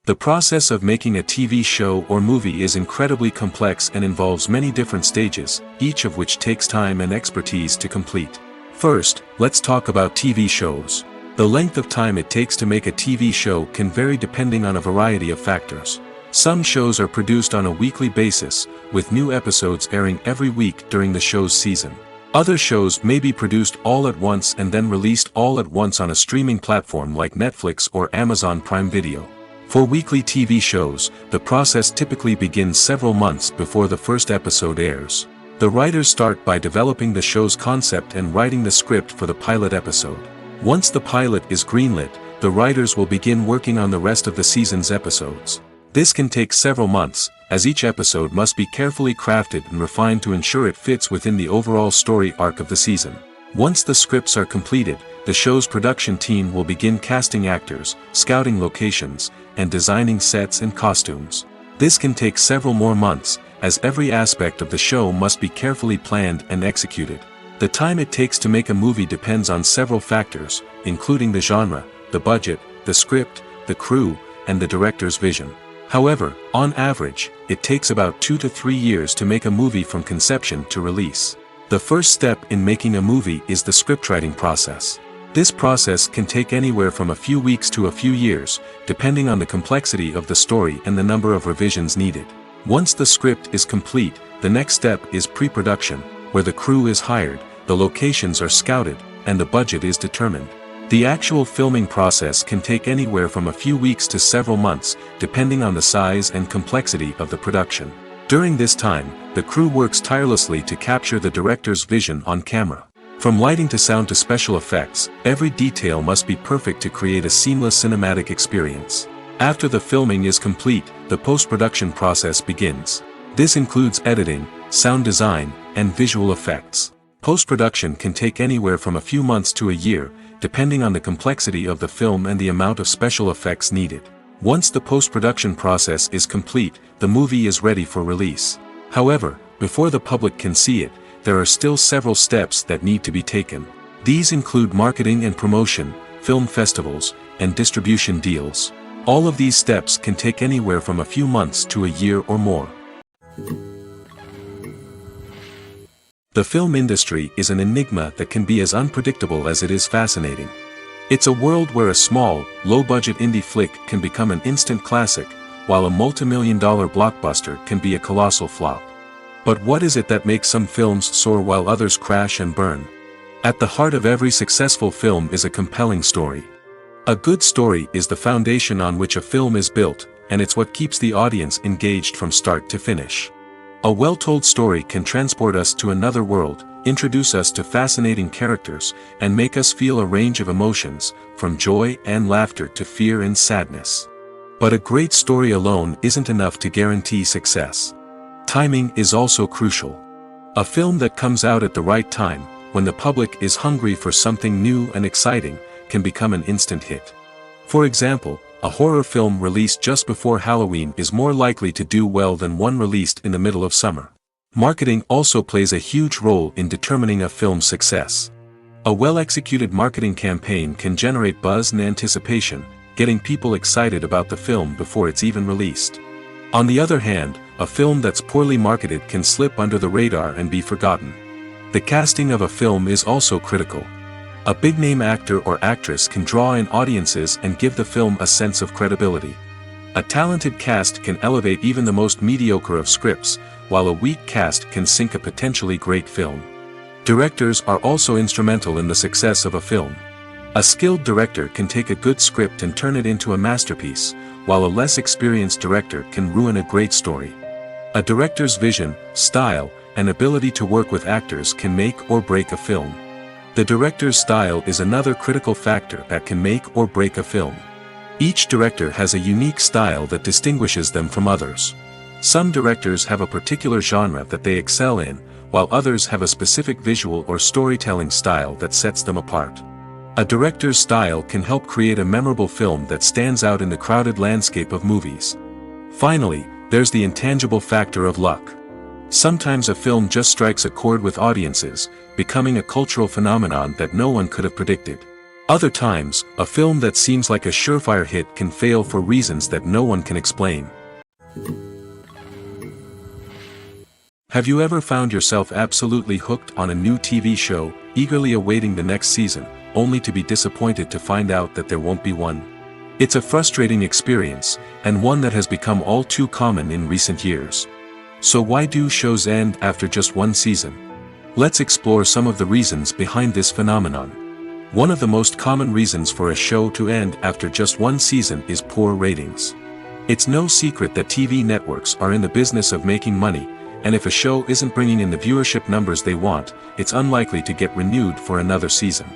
The process of making a TV show or movie is incredibly complex and involves many different stages, each of which takes time and expertise to complete. First, let's talk about TV shows. The length of time it takes to make a TV show can vary depending on a variety of factors. Some shows are produced on a weekly basis, with new episodes airing every week during the show's season. Other shows may be produced all at once and then released all at once on a streaming platform like Netflix or Amazon Prime Video. For weekly TV shows, the process typically begins several months before the first episode airs. The writers start by developing the show's concept and writing the script for the pilot episode. Once the pilot is greenlit, the writers will begin working on the rest of the season's episodes. This can take several months, as each episode must be carefully crafted and refined to ensure it fits within the overall story arc of the season. Once the scripts are completed, the show's production team will begin casting actors, scouting locations, and designing sets and costumes. This can take several more months, as every aspect of the show must be carefully planned and executed. The time it takes to make a movie depends on several factors, including the genre, the budget, the script, the crew, and the director's vision. However, on average, it takes about 2 to 3 years to make a movie from conception to release. The first step in making a movie is the scriptwriting process. This process can take anywhere from a few weeks to a few years, depending on the complexity of the story and the number of revisions needed. Once the script is complete, the next step is pre-production, where the crew is hired, the locations are scouted, and the budget is determined. The actual filming process can take anywhere from a few weeks to several months, depending on the size and complexity of the production. During this time, the crew works tirelessly to capture the director's vision on camera. From lighting to sound to special effects, every detail must be perfect to create a seamless cinematic experience. After the filming is complete, the post-production process begins. This includes editing, sound design, and visual effects. Post-production can take anywhere from a few months to a year, depending on the complexity of the film and the amount of special effects needed. Once the post-production process is complete, the movie is ready for release. However, before the public can see it, there are still several steps that need to be taken. These include marketing and promotion, film festivals, and distribution deals. All of these steps can take anywhere from a few months to a year or more. The film industry is an enigma that can be as unpredictable as it is fascinating. It's a world where a small, low-budget indie flick can become an instant classic, while a multi-million-dollar blockbuster can be a colossal flop. But what is it that makes some films soar while others crash and burn? At the heart of every successful film is a compelling story. A good story is the foundation on which a film is built, and it's what keeps the audience engaged from start to finish. A well-told story can transport us to another world, introduce us to fascinating characters, and make us feel a range of emotions, from joy and laughter to fear and sadness. But a great story alone isn't enough to guarantee success. Timing is also crucial. A film that comes out at the right time, when the public is hungry for something new and exciting, can become an instant hit. For example, a horror film released just before Halloween is more likely to do well than one released in the middle of summer. Marketing also plays a huge role in determining a film's success. A well-executed marketing campaign can generate buzz and anticipation, getting people excited about the film before it's even released. On the other hand, a film that's poorly marketed can slip under the radar and be forgotten. The casting of a film is also critical. A big-name actor or actress can draw in audiences and give the film a sense of credibility. A talented cast can elevate even the most mediocre of scripts, while a weak cast can sink a potentially great film. Directors are also instrumental in the success of a film. A skilled director can take a good script and turn it into a masterpiece, while a less experienced director can ruin a great story. A director's vision, style, and ability to work with actors can make or break a film. The director's style is another critical factor that can make or break a film. Each director has a unique style that distinguishes them from others. Some directors have a particular genre that they excel in, while others have a specific visual or storytelling style that sets them apart. A director's style can help create a memorable film that stands out in the crowded landscape of movies. Finally, there's the intangible factor of luck. Sometimes a film just strikes a chord with audiences, becoming a cultural phenomenon that no one could have predicted. Other times, a film that seems like a surefire hit can fail for reasons that no one can explain. Have you ever found yourself absolutely hooked on a new TV show, eagerly awaiting the next season, only to be disappointed to find out that there won't be one? It's a frustrating experience, and one that has become all too common in recent years. So why do shows end after just one season? Let's explore some of the reasons behind this phenomenon. One of the most common reasons for a show to end after just one season is poor ratings. It's no secret that TV networks are in the business of making money, and if a show isn't bringing in the viewership numbers they want, it's unlikely to get renewed for another season.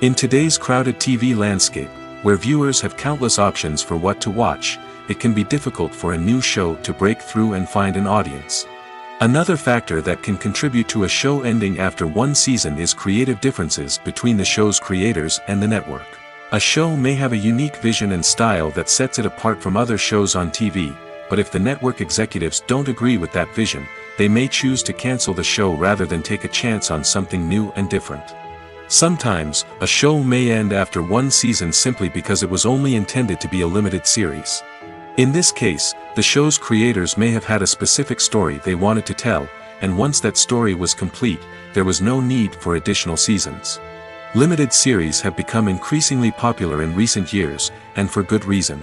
In today's crowded TV landscape, where viewers have countless options for what to watch, it can be difficult for a new show to break through and find an audience. Another factor that can contribute to a show ending after one season is creative differences between the show's creators and the network. A show may have a unique vision and style that sets it apart from other shows on TV, but if the network executives don't agree with that vision, they may choose to cancel the show rather than take a chance on something new and different. Sometimes, a show may end after one season simply because it was only intended to be a limited series. In this case, the show's creators may have had a specific story they wanted to tell, and once that story was complete, there was no need for additional seasons. Limited series have become increasingly popular in recent years, and for good reason.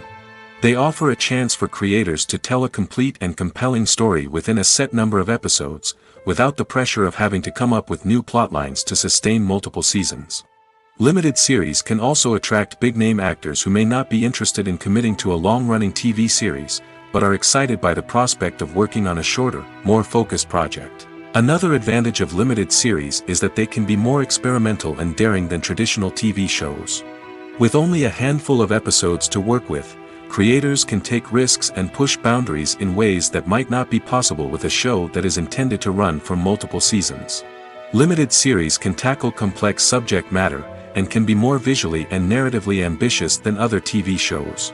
They offer a chance for creators to tell a complete and compelling story within a set number of episodes, without the pressure of having to come up with new plotlines to sustain multiple seasons. Limited series can also attract big-name actors who may not be interested in committing to a long-running TV series, but are excited by the prospect of working on a shorter, more focused project. Another advantage of limited series is that they can be more experimental and daring than traditional TV shows. With only a handful of episodes to work with, creators can take risks and push boundaries in ways that might not be possible with a show that is intended to run for multiple seasons. Limited series can tackle complex subject matter, and can be more visually and narratively ambitious than other TV shows.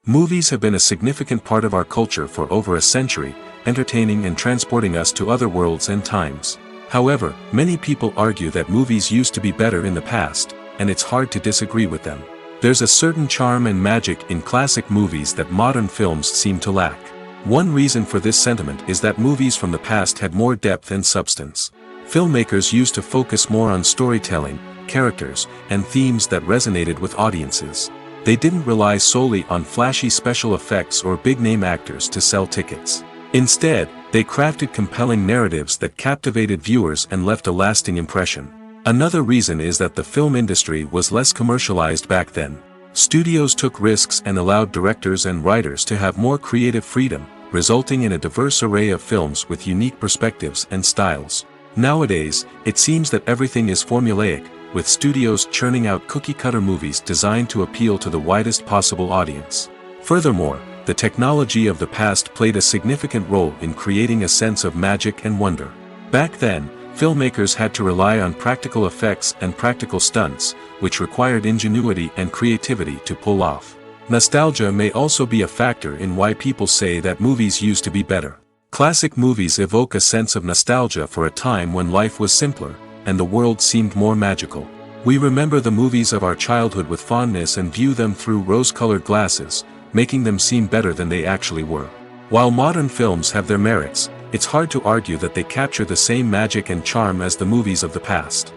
Movies have been a significant part of our culture for over a century, entertaining and transporting us to other worlds and times. However, many people argue that movies used to be better in the past, and it's hard to disagree with them. There's a certain charm and magic in classic movies that modern films seem to lack. One reason for this sentiment is that movies from the past had more depth and substance. Filmmakers used to focus more on storytelling, characters, and themes that resonated with audiences. They didn't rely solely on flashy special effects or big-name actors to sell tickets. Instead, they crafted compelling narratives that captivated viewers and left a lasting impression. Another reason is that the film industry was less commercialized back then. Studios took risks and allowed directors and writers to have more creative freedom, resulting in a diverse array of films with unique perspectives and styles. Nowadays, it seems that everything is formulaic, with studios churning out cookie-cutter movies designed to appeal to the widest possible audience. Furthermore, the technology of the past played a significant role in creating a sense of magic and wonder. Back then, filmmakers had to rely on practical effects and practical stunts, which required ingenuity and creativity to pull off. Nostalgia may also be a factor in why people say that movies used to be better. Classic movies evoke a sense of nostalgia for a time when life was simpler, and the world seemed more magical. We remember the movies of our childhood with fondness and view them through rose-colored glasses, making them seem better than they actually were. While modern films have their merits, it's hard to argue that they capture the same magic and charm as the movies of the past.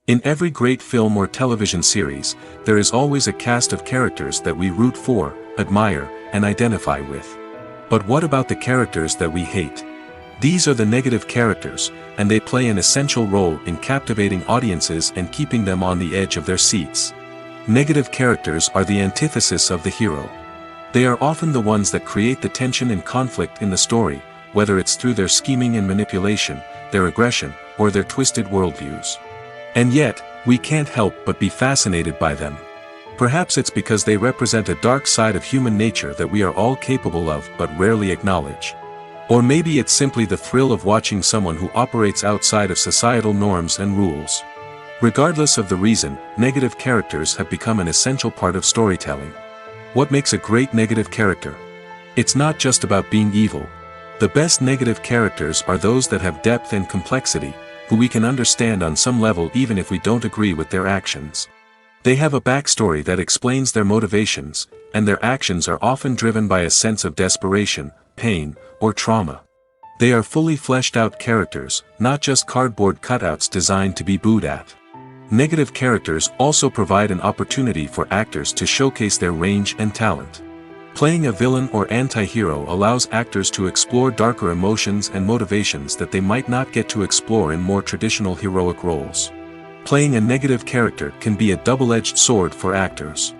In every great film or television series, there is always a cast of characters that we root for, admire, and identify with. But what about the characters that we hate? These are the negative characters, and they play an essential role in captivating audiences and keeping them on the edge of their seats. Negative characters are the antithesis of the hero. They are often the ones that create the tension and conflict in the story, whether it's through their scheming and manipulation, their aggression, or their twisted worldviews. And yet, we can't help but be fascinated by them. Perhaps it's because they represent a dark side of human nature that we are all capable of but rarely acknowledge. Or maybe it's simply the thrill of watching someone who operates outside of societal norms and rules. Regardless of the reason, negative characters have become an essential part of storytelling. What makes a great negative character? It's not just about being evil. The best negative characters are those that have depth and complexity, who we can understand on some level even if we don't agree with their actions. They have a backstory that explains their motivations, and their actions are often driven by a sense of desperation, pain, or trauma. They are fully fleshed out characters, not just cardboard cutouts designed to be booed at. Negative characters also provide an opportunity for actors to showcase their range and talent. Playing a villain or anti-hero allows actors to explore darker emotions and motivations that they might not get to explore in more traditional heroic roles. Playing a negative character can be a double-edged sword for actors.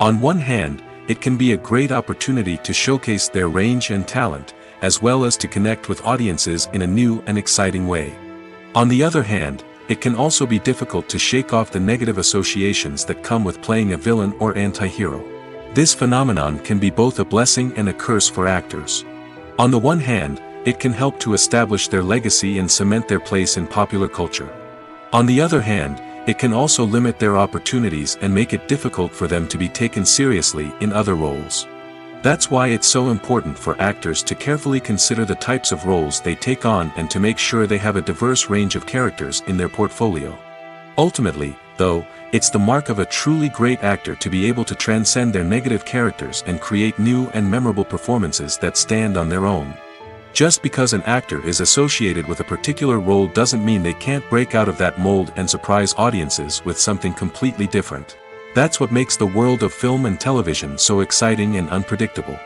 On one hand, it can be a great opportunity to showcase their range and talent, as well as to connect with audiences in a new and exciting way. On the other hand, it can also be difficult to shake off the negative associations that come with playing a villain or anti-hero. This phenomenon can be both a blessing and a curse for actors. On the one hand, it can help to establish their legacy and cement their place in popular culture. On the other hand, it can also limit their opportunities and make it difficult for them to be taken seriously in other roles. That's why it's so important for actors to carefully consider the types of roles they take on and to make sure they have a diverse range of characters in their portfolio. Ultimately, though, it's the mark of a truly great actor to be able to transcend their negative characters and create new and memorable performances that stand on their own. Just because an actor is associated with a particular role doesn't mean they can't break out of that mold and surprise audiences with something completely different. That's what makes the world of film and television so exciting and unpredictable.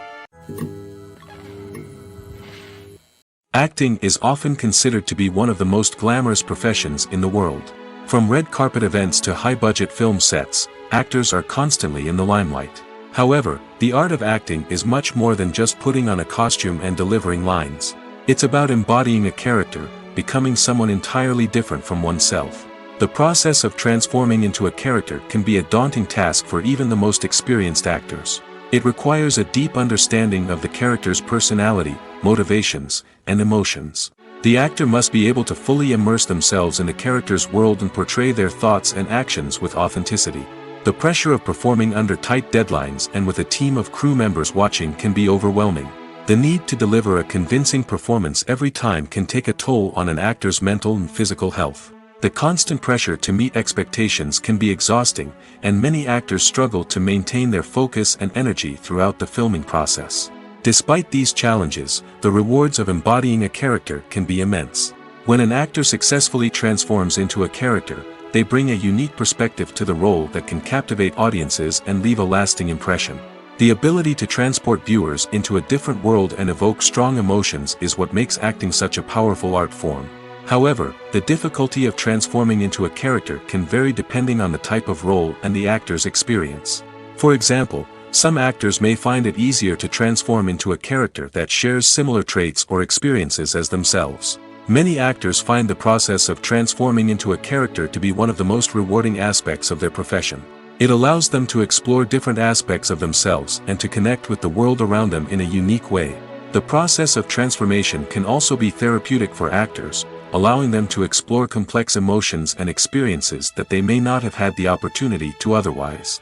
Acting is often considered to be one of the most glamorous professions in the world. From red carpet events to high-budget film sets, actors are constantly in the limelight. However, the art of acting is much more than just putting on a costume and delivering lines. It's about embodying a character, becoming someone entirely different from oneself. The process of transforming into a character can be a daunting task for even the most experienced actors. It requires a deep understanding of the character's personality, motivations, and emotions. The actor must be able to fully immerse themselves in the character's world and portray their thoughts and actions with authenticity. The pressure of performing under tight deadlines and with a team of crew members watching can be overwhelming. The need to deliver a convincing performance every time can take a toll on an actor's mental and physical health. The constant pressure to meet expectations can be exhausting, and many actors struggle to maintain their focus and energy throughout the filming process. Despite these challenges, the rewards of embodying a character can be immense. When an actor successfully transforms into a character, they bring a unique perspective to the role that can captivate audiences and leave a lasting impression. The ability to transport viewers into a different world and evoke strong emotions is what makes acting such a powerful art form. However, the difficulty of transforming into a character can vary depending on the type of role and the actor's experience. For example, some actors may find it easier to transform into a character that shares similar traits or experiences as themselves. Many actors find the process of transforming into a character to be one of the most rewarding aspects of their profession. It allows them to explore different aspects of themselves and to connect with the world around them in a unique way. The process of transformation can also be therapeutic for actors, allowing them to explore complex emotions and experiences that they may not have had the opportunity to otherwise.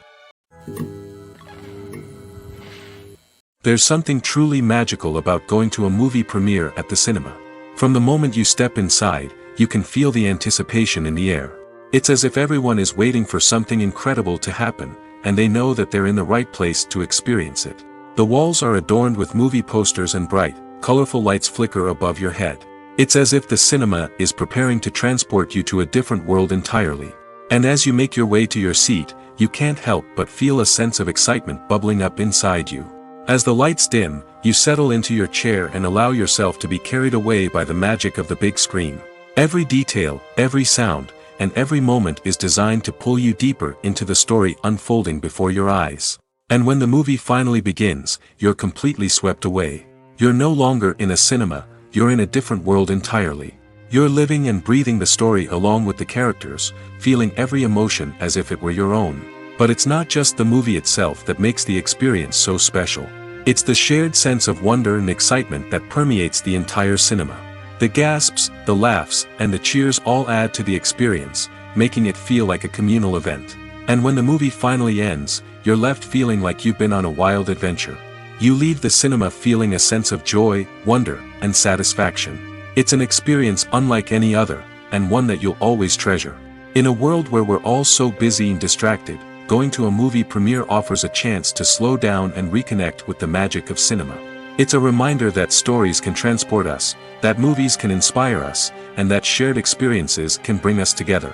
There's something truly magical about going to a movie premiere at the cinema. From the moment you step inside, you can feel the anticipation in the air. It's as if everyone is waiting for something incredible to happen, and they know that they're in the right place to experience it. The walls are adorned with movie posters and bright, colorful lights flicker above your head. It's as if the cinema is preparing to transport you to a different world entirely. And as you make your way to your seat, you can't help but feel a sense of excitement bubbling up inside you. As the lights dim, you settle into your chair and allow yourself to be carried away by the magic of the big screen. Every detail, every sound, and every moment is designed to pull you deeper into the story unfolding before your eyes. And when the movie finally begins, you're completely swept away. You're no longer in a cinema, you're in a different world entirely. You're living and breathing the story along with the characters, feeling every emotion as if it were your own. But it's not just the movie itself that makes the experience so special. It's the shared sense of wonder and excitement that permeates the entire cinema. The gasps, the laughs, and the cheers all add to the experience, making it feel like a communal event. And when the movie finally ends, you're left feeling like you've been on a wild adventure. You leave the cinema feeling a sense of joy, wonder, and satisfaction. It's an experience unlike any other, and one that you'll always treasure. In a world where we're all so busy and distracted, going to a movie premiere offers a chance to slow down and reconnect with the magic of cinema. It's a reminder that stories can transport us, that movies can inspire us, and that shared experiences can bring us together.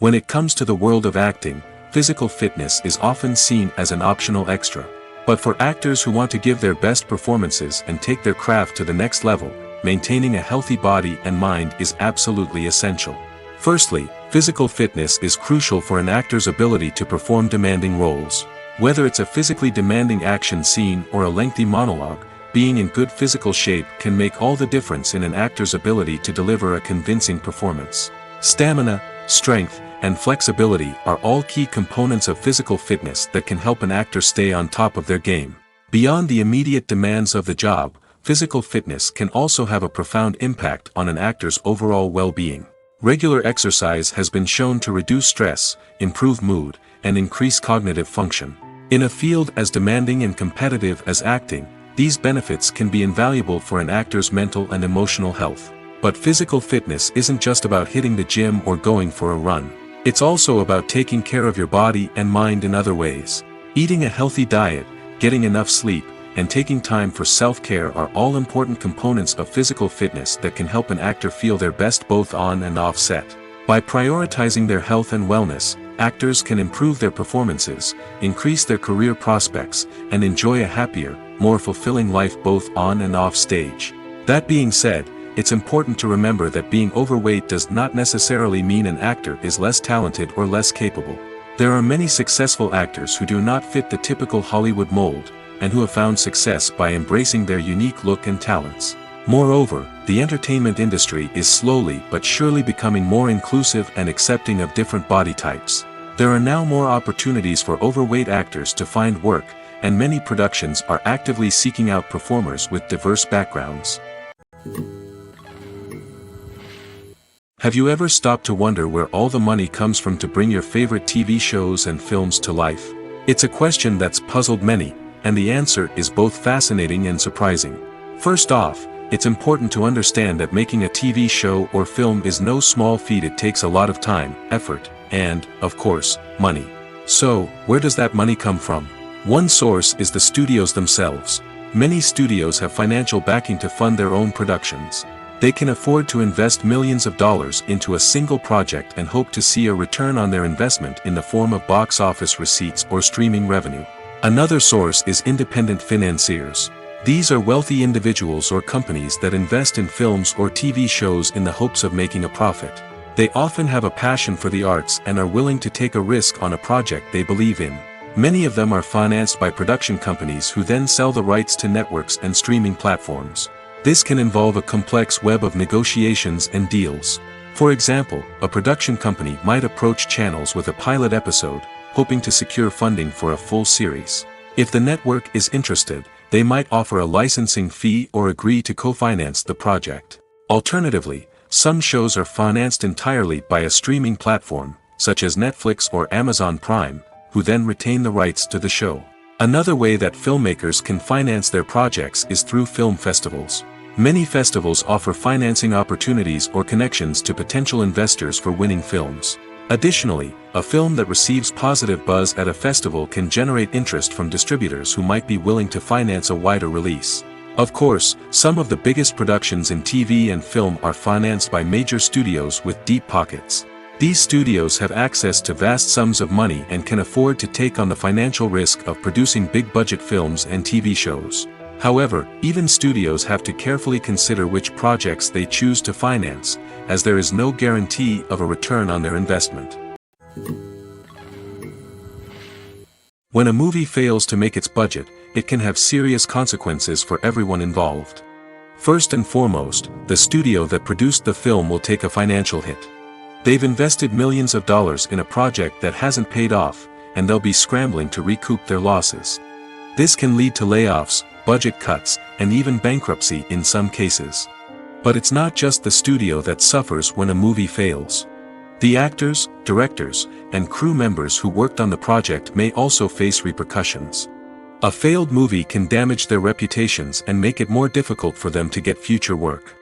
When it comes to the world of acting, physical fitness is often seen as an optional extra. But for actors who want to give their best performances and take their craft to the next level, maintaining a healthy body and mind is absolutely essential. Firstly, physical fitness is crucial for an actor's ability to perform demanding roles. Whether it's a physically demanding action scene or a lengthy monologue, being in good physical shape can make all the difference in an actor's ability to deliver a convincing performance. Stamina, strength, and flexibility are all key components of physical fitness that can help an actor stay on top of their game. Beyond the immediate demands of the job, physical fitness can also have a profound impact on an actor's overall well-being. Regular exercise has been shown to reduce stress, improve mood, and increase cognitive function. In a field as demanding and competitive as acting, these benefits can be invaluable for an actor's mental and emotional health. But physical fitness isn't just about hitting the gym or going for a run. It's also about taking care of your body and mind in other ways. Eating a healthy diet, getting enough sleep, and taking time for self-care are all important components of physical fitness that can help an actor feel their best both on and off set. By prioritizing their health and wellness, actors can improve their performances, increase their career prospects, and enjoy a happier, more fulfilling life both on and off stage. That being said, it's important to remember that being overweight does not necessarily mean an actor is less talented or less capable. There are many successful actors who do not fit the typical Hollywood mold, and who have found success by embracing their unique look and talents. Moreover, the entertainment industry is slowly but surely becoming more inclusive and accepting of different body types. There are now more opportunities for overweight actors to find work, and many productions are actively seeking out performers with diverse backgrounds. Have you ever stopped to wonder where all the money comes from to bring your favorite TV shows and films to life? It's a question that's puzzled many, and the answer is both fascinating and surprising. First off, it's important to understand that making a TV show or film is no small feat. It takes a lot of time, effort, and, of course, money. So, where does that money come from? One source is the studios themselves. Many studios have financial backing to fund their own productions. They can afford to invest millions of dollars into a single project and hope to see a return on their investment in the form of box office receipts or streaming revenue. Another source is independent financiers. These are wealthy individuals or companies that invest in films or TV shows in the hopes of making a profit. They often have a passion for the arts and are willing to take a risk on a project they believe in. Many of them are financed by production companies who then sell the rights to networks and streaming platforms. This can involve a complex web of negotiations and deals. For example, a production company might approach channels with a pilot episode, hoping to secure funding for a full series. If the network is interested, they might offer a licensing fee or agree to co-finance the project. Alternatively, some shows are financed entirely by a streaming platform, such as Netflix or Amazon Prime, who then retain the rights to the show. Another way that filmmakers can finance their projects is through film festivals. Many festivals offer financing opportunities or connections to potential investors for winning films. Additionally, a film that receives positive buzz at a festival can generate interest from distributors who might be willing to finance a wider release. Of course, some of the biggest productions in TV and film are financed by major studios with deep pockets. These studios have access to vast sums of money and can afford to take on the financial risk of producing big-budget films and TV shows. However, even studios have to carefully consider which projects they choose to finance, as there is no guarantee of a return on their investment. When a movie fails to make its budget, it can have serious consequences for everyone involved. First and foremost, the studio that produced the film will take a financial hit. They've invested millions of dollars in a project that hasn't paid off, and they'll be scrambling to recoup their losses. This can lead to layoffs, budget cuts, and even bankruptcy in some cases. But it's not just the studio that suffers when a movie fails. The actors, directors, and crew members who worked on the project may also face repercussions. A failed movie can damage their reputations and make it more difficult for them to get future work.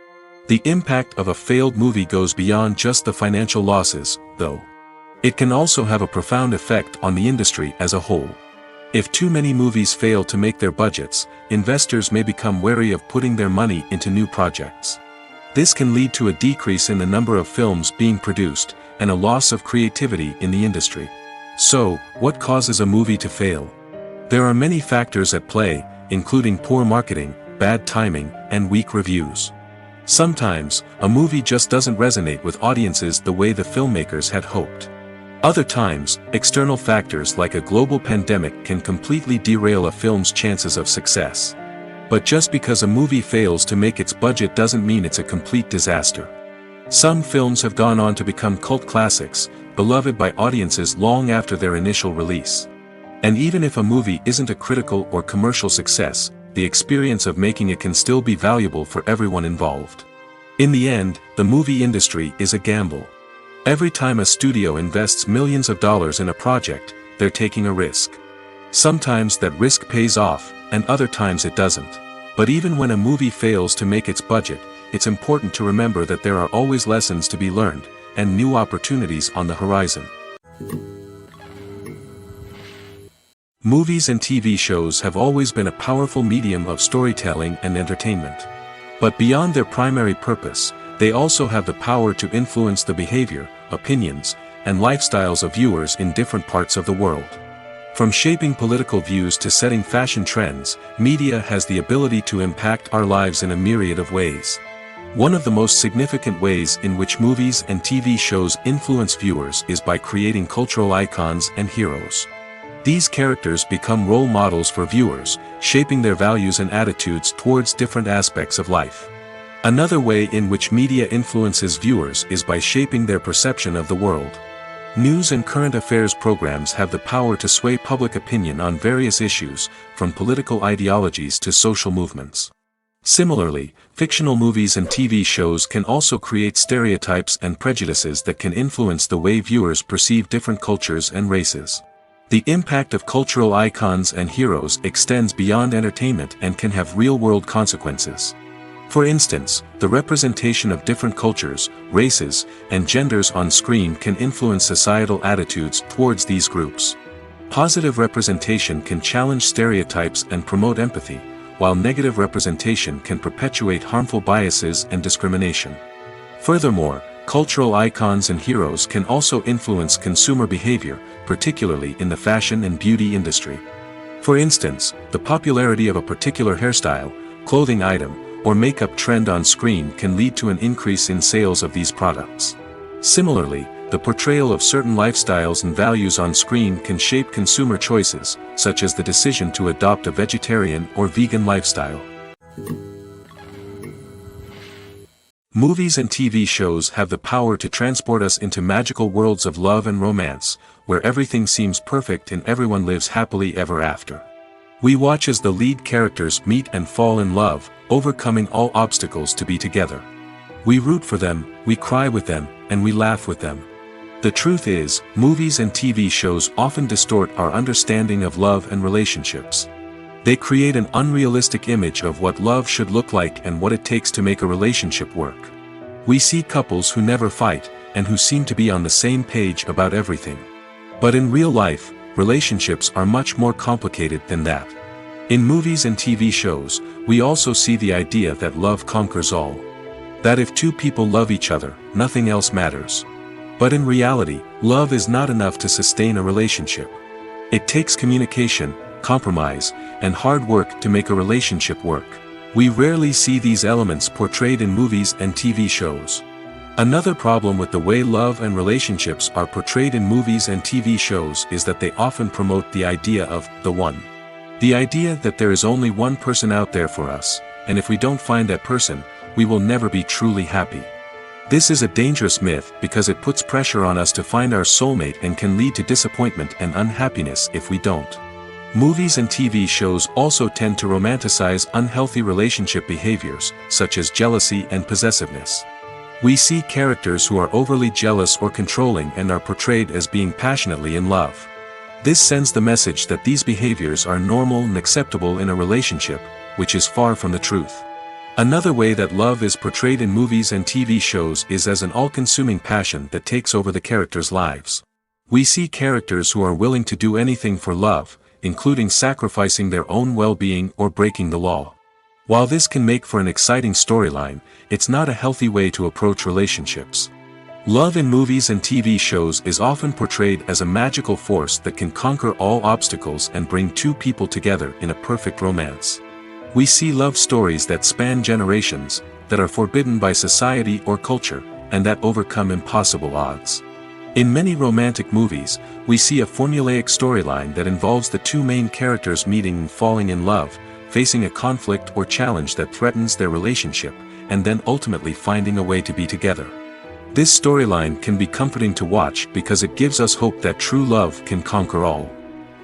The impact of a failed movie goes beyond just the financial losses, though. It can also have a profound effect on the industry as a whole. If too many movies fail to make their budgets, investors may become wary of putting their money into new projects. This can lead to a decrease in the number of films being produced, and a loss of creativity in the industry. So, what causes a movie to fail? There are many factors at play, including poor marketing, bad timing, and weak reviews. Sometimes, a movie just doesn't resonate with audiences the way the filmmakers had hoped. Other times, external factors like a global pandemic can completely derail a film's chances of success. But just because a movie fails to make its budget doesn't mean it's a complete disaster. Some films have gone on to become cult classics, beloved by audiences long after their initial release. And even if a movie isn't a critical or commercial success, the experience of making it can still be valuable for everyone involved. In the end, the movie industry is a gamble. Every time a studio invests millions of dollars in a project, they're taking a risk. Sometimes that risk pays off, and other times it doesn't. But even when a movie fails to make its budget, it's important to remember that there are always lessons to be learned, and new opportunities on the horizon. Movies and TV shows have always been a powerful medium of storytelling and entertainment. But beyond their primary purpose, they also have the power to influence the behavior, opinions, and lifestyles of viewers in different parts of the world. From shaping political views to setting fashion trends, media has the ability to impact our lives in a myriad of ways. One of the most significant ways in which movies and TV shows influence viewers is by creating cultural icons and heroes. These characters become role models for viewers, shaping their values and attitudes towards different aspects of life. Another way in which media influences viewers is by shaping their perception of the world. News and current affairs programs have the power to sway public opinion on various issues, from political ideologies to social movements. Similarly, fictional movies and TV shows can also create stereotypes and prejudices that can influence the way viewers perceive different cultures and races. The impact of cultural icons and heroes extends beyond entertainment and can have real-world consequences. For instance, the representation of different cultures, races, and genders on screen can influence societal attitudes towards these groups. Positive representation can challenge stereotypes and promote empathy, while negative representation can perpetuate harmful biases and discrimination. Furthermore, cultural icons and heroes can also influence consumer behavior, particularly in the fashion and beauty industry. For instance, the popularity of a particular hairstyle, clothing item, or makeup trend on screen can lead to an increase in sales of these products. Similarly, the portrayal of certain lifestyles and values on screen can shape consumer choices, such as the decision to adopt a vegetarian or vegan lifestyle. Movies and TV shows have the power to transport us into magical worlds of love and romance, where everything seems perfect and everyone lives happily ever after. We watch as the lead characters meet and fall in love, overcoming all obstacles to be together. We root for them, we cry with them, and we laugh with them. The truth is, movies and TV shows often distort our understanding of love and relationships. They create an unrealistic image of what love should look like and what it takes to make a relationship work. We see couples who never fight, and who seem to be on the same page about everything. But in real life, relationships are much more complicated than that. In movies and TV shows, we also see the idea that love conquers all. That if two people love each other, nothing else matters. But in reality, love is not enough to sustain a relationship. It takes communication, compromise, and hard work to make a relationship work. We rarely see these elements portrayed in movies and TV shows. Another problem with the way love and relationships are portrayed in movies and TV shows is that they often promote the idea of the one. The idea that there is only one person out there for us, and if we don't find that person, we will never be truly happy. This is a dangerous myth because it puts pressure on us to find our soulmate and can lead to disappointment and unhappiness if we don't. Movies and TV shows also tend to romanticize unhealthy relationship behaviors, such as jealousy and possessiveness. We see characters who are overly jealous or controlling and are portrayed as being passionately in love. This sends the message that these behaviors are normal and acceptable in a relationship, which is far from the truth. Another way that love is portrayed in movies and TV shows is as an all-consuming passion that takes over the characters' lives. We see characters who are willing to do anything for love, including sacrificing their own well-being or breaking the law. While this can make for an exciting storyline, it's not a healthy way to approach relationships. Love in movies and TV shows is often portrayed as a magical force that can conquer all obstacles and bring two people together in a perfect romance. We see love stories that span generations, that are forbidden by society or culture, and that overcome impossible odds. In many romantic movies, we see a formulaic storyline that involves the two main characters meeting and falling in love, facing a conflict or challenge that threatens their relationship, and then ultimately finding a way to be together. This storyline can be comforting to watch because it gives us hope that true love can conquer all.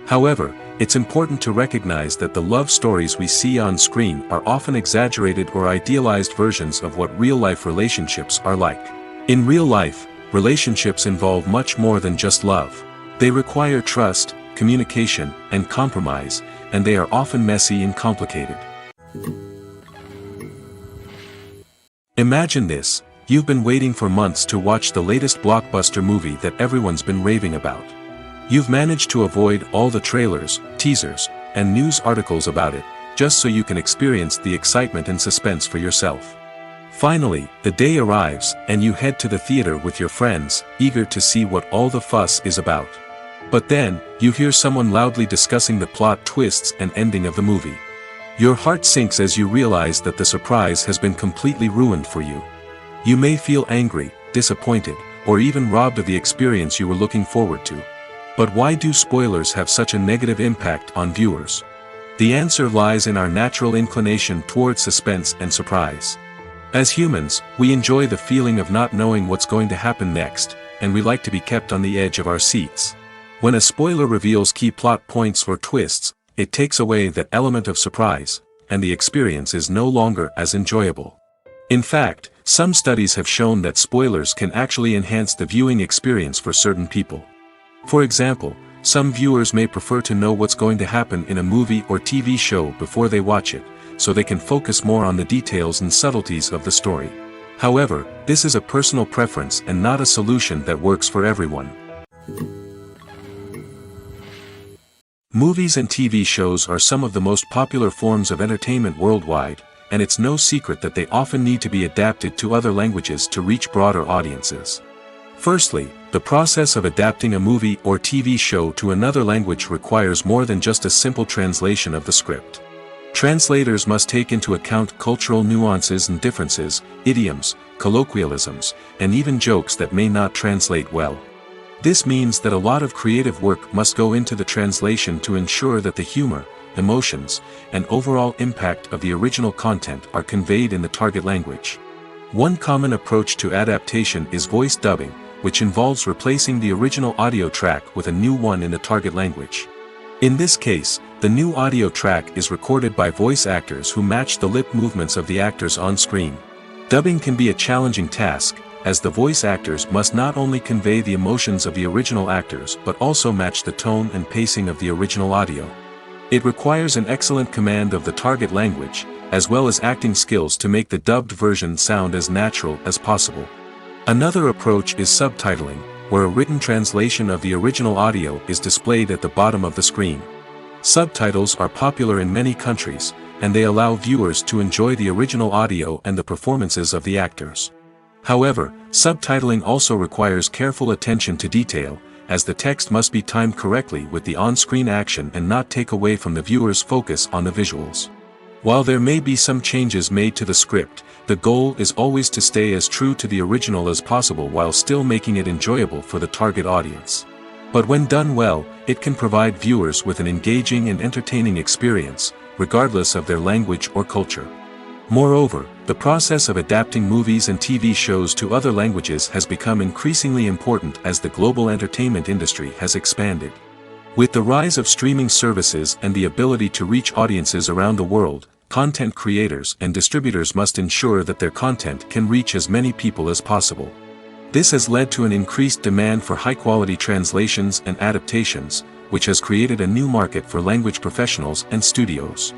However, It's important to recognize that the love stories we see on screen are often exaggerated or idealized versions of what real-life relationships are like. In real life, relationships involve much more than just love. They require trust, communication, and compromise, and they are often messy and complicated. Imagine this: you've been waiting for months to watch the latest blockbuster movie that everyone's been raving about. You've managed to avoid all the trailers, teasers, and news articles about it, just so you can experience the excitement and suspense for yourself. Finally, the day arrives, and you head to the theater with your friends, eager to see what all the fuss is about. But then, you hear someone loudly discussing the plot twists and ending of the movie. Your heart sinks as you realize that the surprise has been completely ruined for you. You may feel angry, disappointed, or even robbed of the experience you were looking forward to. But why do spoilers have such a negative impact on viewers? The answer lies in our natural inclination toward suspense and surprise. As humans, we enjoy the feeling of not knowing what's going to happen next, and we like to be kept on the edge of our seats. When a spoiler reveals key plot points or twists, it takes away that element of surprise, and the experience is no longer as enjoyable. In fact, some studies have shown that spoilers can actually enhance the viewing experience for certain people. For example, some viewers may prefer to know what's going to happen in a movie or TV show before they watch it, so they can focus more on the details and subtleties of the story. However, this is a personal preference and not a solution that works for everyone. Movies and TV shows are some of the most popular forms of entertainment worldwide, and it's no secret that they often need to be adapted to other languages to reach broader audiences. Firstly, the process of adapting a movie or TV show to another language requires more than just a simple translation of the script. Translators must take into account cultural nuances and differences, idioms, colloquialisms, and even jokes that may not translate well. This means that a lot of creative work must go into the translation to ensure that the humor, emotions, and overall impact of the original content are conveyed in the target language. One common approach to adaptation is voice dubbing, which involves replacing the original audio track with a new one in the target language. In this case, the new audio track is recorded by voice actors who match the lip movements of the actors on screen. Dubbing can be a challenging task, as the voice actors must not only convey the emotions of the original actors but also match the tone and pacing of the original audio. It requires an excellent command of the target language, as well as acting skills to make the dubbed version sound as natural as possible. Another approach is subtitling, where a written translation of the original audio is displayed at the bottom of the screen. Subtitles are popular in many countries, and they allow viewers to enjoy the original audio and the performances of the actors. However, subtitling also requires careful attention to detail, as the text must be timed correctly with the on-screen action and not take away from the viewer's focus on the visuals. While there may be some changes made to the script, the goal is always to stay as true to the original as possible while still making it enjoyable for the target audience. But when done well, it can provide viewers with an engaging and entertaining experience, regardless of their language or culture. Moreover, the process of adapting movies and TV shows to other languages has become increasingly important as the global entertainment industry has expanded. With the rise of streaming services and the ability to reach audiences around the world, content creators and distributors must ensure that their content can reach as many people as possible. This has led to an increased demand for high-quality translations and adaptations, which has created a new market for language professionals and studios.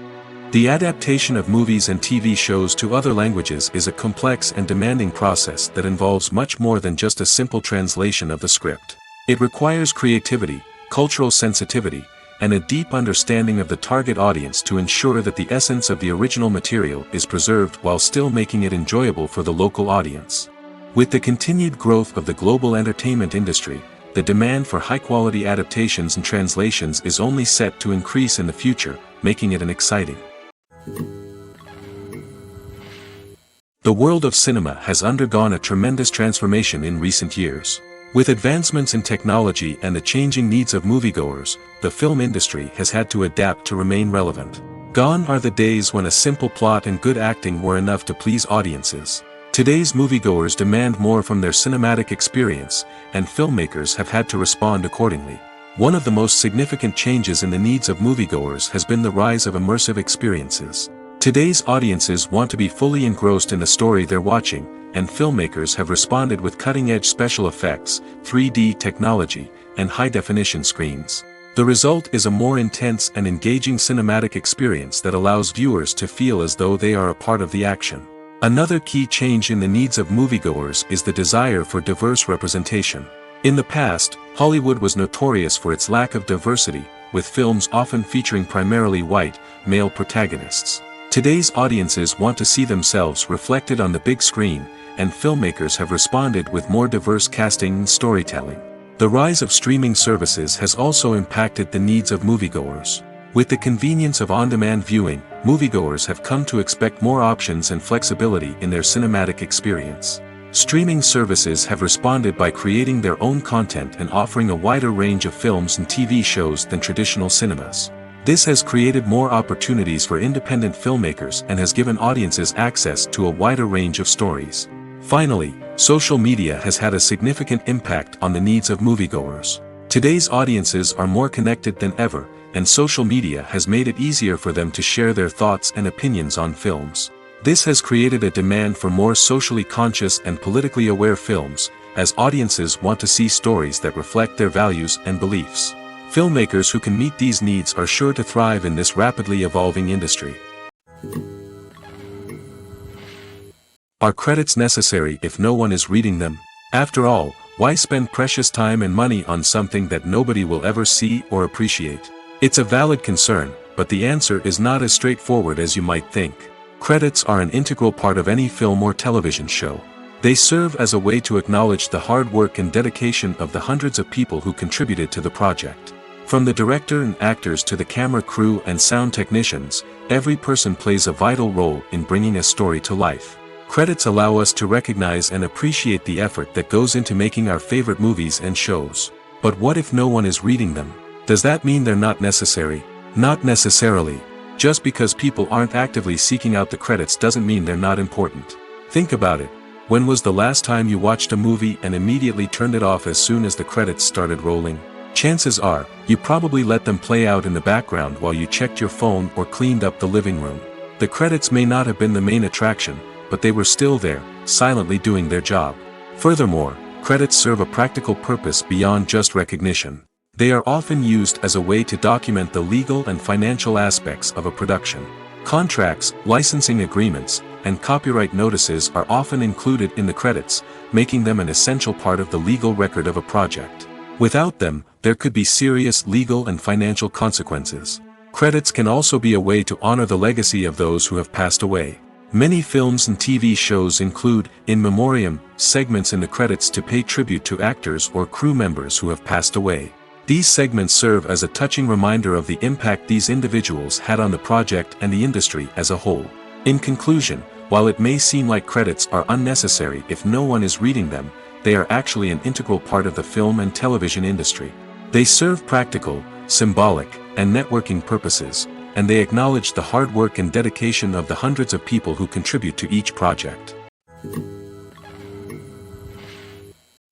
The adaptation of movies and TV shows to other languages is a complex and demanding process that involves much more than just a simple translation of the script. It requires creativity, cultural sensitivity, and a deep understanding of the target audience to ensure that the essence of the original material is preserved while still making it enjoyable for the local audience. With the continued growth of the global entertainment industry, the demand for high-quality adaptations and translations is only set to increase in the future, making it an exciting. The world of cinema has undergone a tremendous transformation in recent years. With advancements in technology and the changing needs of moviegoers, the film industry has had to adapt to remain relevant. Gone are the days when a simple plot and good acting were enough to please audiences. Today's moviegoers demand more from their cinematic experience, and filmmakers have had to respond accordingly. One of the most significant changes in the needs of moviegoers has been the rise of immersive experiences. Today's audiences want to be fully engrossed in the story they're watching, and filmmakers have responded with cutting-edge special effects, 3D technology, and high-definition screens. The result is a more intense and engaging cinematic experience that allows viewers to feel as though they are a part of the action. Another key change in the needs of moviegoers is the desire for diverse representation. In the past, Hollywood was notorious for its lack of diversity, with films often featuring primarily white, male protagonists. Today's audiences want to see themselves reflected on the big screen, and filmmakers have responded with more diverse casting and storytelling. The rise of streaming services has also impacted the needs of moviegoers. With the convenience of on-demand viewing, moviegoers have come to expect more options and flexibility in their cinematic experience. Streaming services have responded by creating their own content and offering a wider range of films and TV shows than traditional cinemas. This has created more opportunities for independent filmmakers and has given audiences access to a wider range of stories. Finally, social media has had a significant impact on the needs of moviegoers. Today's audiences are more connected than ever, and social media has made it easier for them to share their thoughts and opinions on films. This has created a demand for more socially conscious and politically aware films, as audiences want to see stories that reflect their values and beliefs. Filmmakers who can meet these needs are sure to thrive in this rapidly evolving industry. Are credits necessary if no one is reading them? After all, why spend precious time and money on something that nobody will ever see or appreciate? It's a valid concern, but the answer is not as straightforward as you might think. Credits are an integral part of any film or television show. They serve as a way to acknowledge the hard work and dedication of the hundreds of people who contributed to the project. From the director and actors to the camera crew and sound technicians, every person plays a vital role in bringing a story to life. Credits allow us to recognize and appreciate the effort that goes into making our favorite movies and shows. But what if no one is reading them? Does that mean they're not necessary? Not necessarily. Just because people aren't actively seeking out the credits doesn't mean they're not important. Think about it. When was the last time you watched a movie and immediately turned it off as soon as the credits started rolling? Chances are, you probably let them play out in the background while you checked your phone or cleaned up the living room. The credits may not have been the main attraction, but they were still there, silently doing their job. Furthermore, credits serve a practical purpose beyond just recognition. They are often used as a way to document the legal and financial aspects of a production. Contracts, licensing agreements, and copyright notices are often included in the credits, making them an essential part of the legal record of a project. Without them, there could be serious legal and financial consequences. Credits can also be a way to honor the legacy of those who have passed away. Many films and TV shows include, in memoriam, segments in the credits to pay tribute to actors or crew members who have passed away. These segments serve as a touching reminder of the impact these individuals had on the project and the industry as a whole. In conclusion, while it may seem like credits are unnecessary if no one is reading them, they are actually an integral part of the film and television industry. They serve practical, symbolic, and networking purposes, and they acknowledge the hard work and dedication of the hundreds of people who contribute to each project.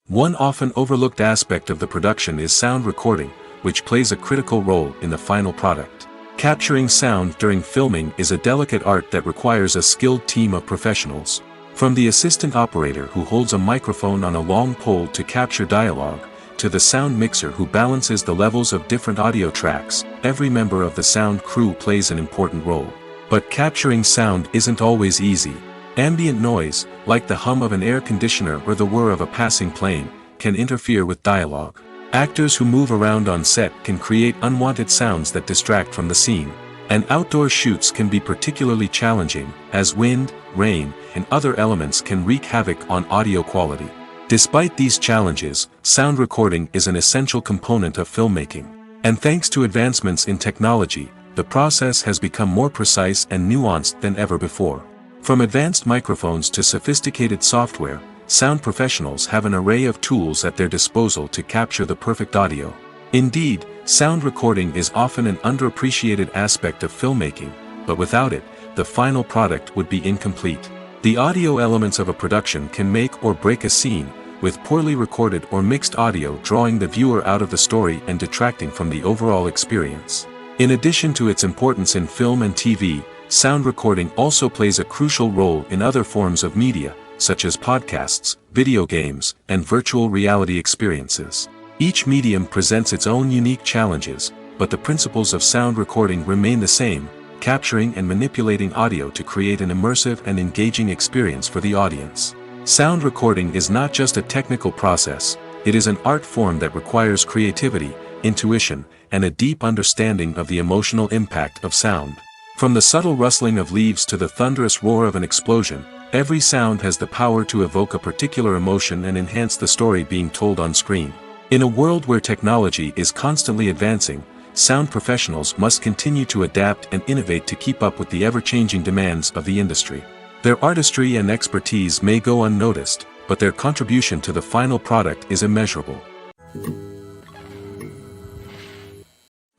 One often overlooked aspect of the production is sound recording, which plays a critical role in the final product. Capturing sound during filming is a delicate art that requires a skilled team of professionals. From the assistant operator who holds a microphone on a long pole to capture dialogue, to the sound mixer who balances the levels of different audio tracks, every member of the sound crew plays an important role. But capturing sound isn't always easy. Ambient noise, like the hum of an air conditioner or the whir of a passing plane, can interfere with dialogue. Actors who move around on set can create unwanted sounds that distract from the scene. And outdoor shoots can be particularly challenging, as wind, rain, and other elements can wreak havoc on audio quality. Despite these challenges, sound recording is an essential component of filmmaking. And thanks to advancements in technology, the process has become more precise and nuanced than ever before. From advanced microphones to sophisticated software, sound professionals have an array of tools at their disposal to capture the perfect audio. Indeed, sound recording is often an underappreciated aspect of filmmaking, but without it, the final product would be incomplete. The audio elements of a production can make or break a scene, with poorly recorded or mixed audio drawing the viewer out of the story and detracting from the overall experience. In addition to its importance in film and TV, sound recording also plays a crucial role in other forms of media, such as podcasts, video games, and virtual reality experiences. Each medium presents its own unique challenges, but the principles of sound recording remain the same, capturing and manipulating audio to create an immersive and engaging experience for the audience. Sound recording is not just a technical process, it is an art form that requires creativity, intuition, and a deep understanding of the emotional impact of sound. From the subtle rustling of leaves to the thunderous roar of an explosion, every sound has the power to evoke a particular emotion and enhance the story being told on screen. In a world where technology is constantly advancing, sound professionals must continue to adapt and innovate to keep up with the ever-changing demands of the industry. Their artistry and expertise may go unnoticed, but their contribution to the final product is immeasurable.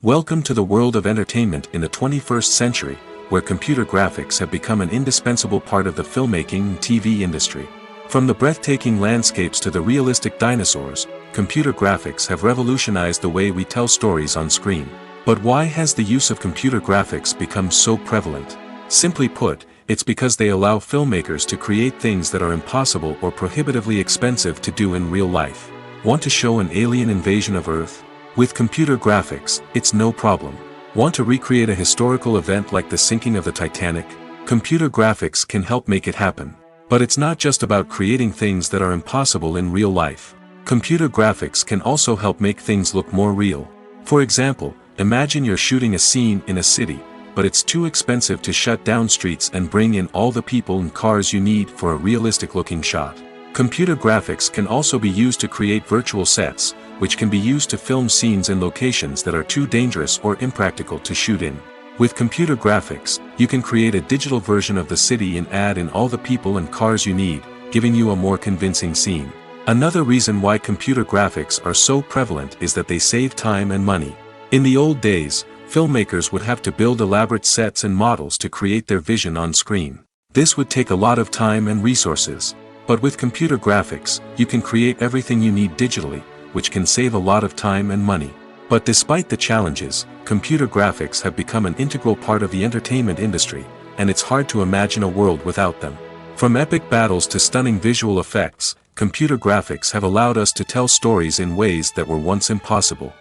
Welcome to the world of entertainment in the 21st century, where computer graphics have become an indispensable part of the filmmaking and TV industry. From the breathtaking landscapes to the realistic dinosaurs, computer graphics have revolutionized the way we tell stories on screen. But why has the use of computer graphics become so prevalent? Simply put, it's because they allow filmmakers to create things that are impossible or prohibitively expensive to do in real life. Want to show an alien invasion of Earth? With computer graphics, it's no problem. Want to recreate a historical event like the sinking of the Titanic? Computer graphics can help make it happen. But it's not just about creating things that are impossible in real life. Computer graphics can also help make things look more real. For example, imagine you're shooting a scene in a city, but it's too expensive to shut down streets and bring in all the people and cars you need for a realistic-looking shot. Computer graphics can also be used to create virtual sets, which can be used to film scenes in locations that are too dangerous or impractical to shoot in. With computer graphics, you can create a digital version of the city and add in all the people and cars you need, giving you a more convincing scene. Another reason why computer graphics are so prevalent is that they save time and money. In the old days, filmmakers would have to build elaborate sets and models to create their vision on screen. This would take a lot of time and resources. But with computer graphics, you can create everything you need digitally, which can save a lot of time and money. But despite the challenges, computer graphics have become an integral part of the entertainment industry, and it's hard to imagine a world without them. From epic battles to stunning visual effects, computer graphics have allowed us to tell stories in ways that were once impossible.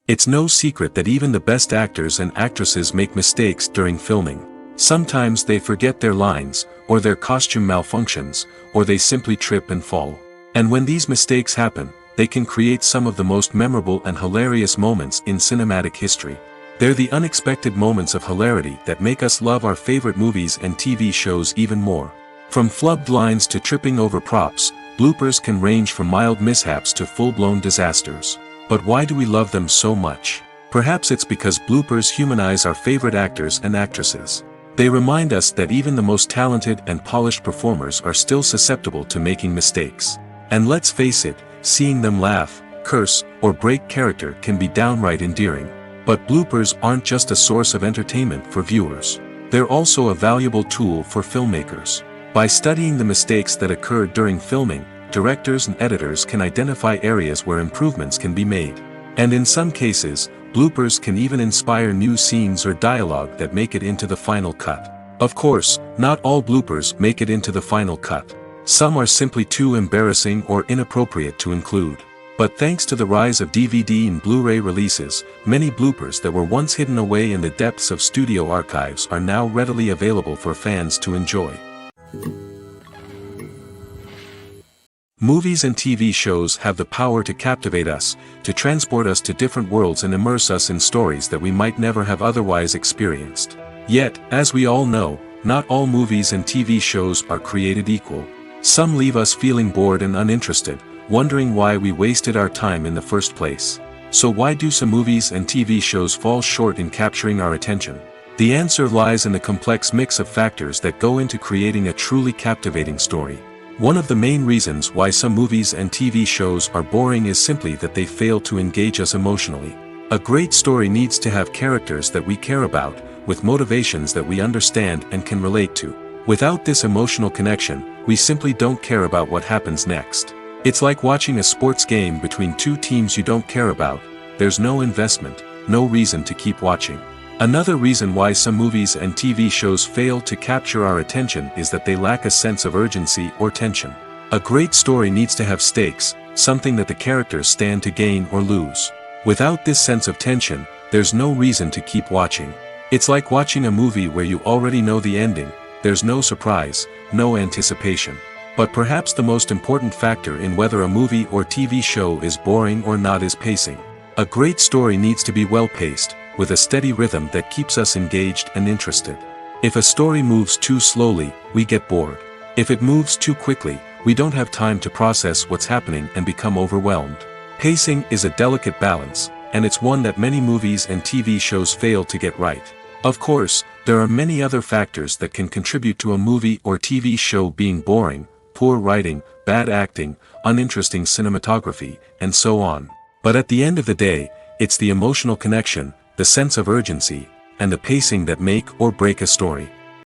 It's no secret that even the best actors and actresses make mistakes during filming. Sometimes they forget their lines, or their costume malfunctions, or they simply trip and fall. And when these mistakes happen, they can create some of the most memorable and hilarious moments in cinematic history. They're the unexpected moments of hilarity that make us love our favorite movies and TV shows even more. From flubbed lines to tripping over props, bloopers can range from mild mishaps to full-blown disasters. But why do we love them so much? Perhaps it's because bloopers humanize our favorite actors and actresses. They remind us that even the most talented and polished performers are still susceptible to making mistakes. And let's face it, seeing them laugh, curse, or break character can be downright endearing. But bloopers aren't just a source of entertainment for viewers. They're also a valuable tool for filmmakers. By studying the mistakes that occurred during filming, directors and editors can identify areas where improvements can be made. And in some cases, bloopers can even inspire new scenes or dialogue that make it into the final cut. Of course, not all bloopers make it into the final cut. Some are simply too embarrassing or inappropriate to include. But thanks to the rise of DVD and Blu-ray releases, many bloopers that were once hidden away in the depths of studio archives are now readily available for fans to enjoy. Movies and TV shows have the power to captivate us, to transport us to different worlds and immerse us in stories that we might never have otherwise experienced. Yet, as we all know, not all movies and TV shows are created equal. Some leave us feeling bored and uninterested, wondering why we wasted our time in the first place. So why do some movies and TV shows fall short in capturing our attention? The answer lies in the complex mix of factors that go into creating a truly captivating story. One of the main reasons why some movies and TV shows are boring is simply that they fail to engage us emotionally. A great story needs to have characters that we care about, with motivations that we understand and can relate to. Without this emotional connection, we simply don't care about what happens next. It's like watching a sports game between two teams you don't care about. There's no investment, no reason to keep watching. Another reason why some movies and TV shows fail to capture our attention is that they lack a sense of urgency or tension. A great story needs to have stakes, something that the characters stand to gain or lose. Without this sense of tension, there's no reason to keep watching. It's like watching a movie where you already know the ending. There's no surprise, no anticipation. But perhaps the most important factor in whether a movie or TV show is boring or not is pacing. A great story needs to be well-paced, with a steady rhythm that keeps us engaged and interested. If a story moves too slowly, we get bored. If it moves too quickly, we don't have time to process what's happening and become overwhelmed. Pacing is a delicate balance, and it's one that many movies and TV shows fail to get right. Of course, there are many other factors that can contribute to a movie or TV show being boring: poor writing, bad acting, uninteresting cinematography, and so on. But at the end of the day, it's the emotional connection, the sense of urgency, and the pacing that make or break a story.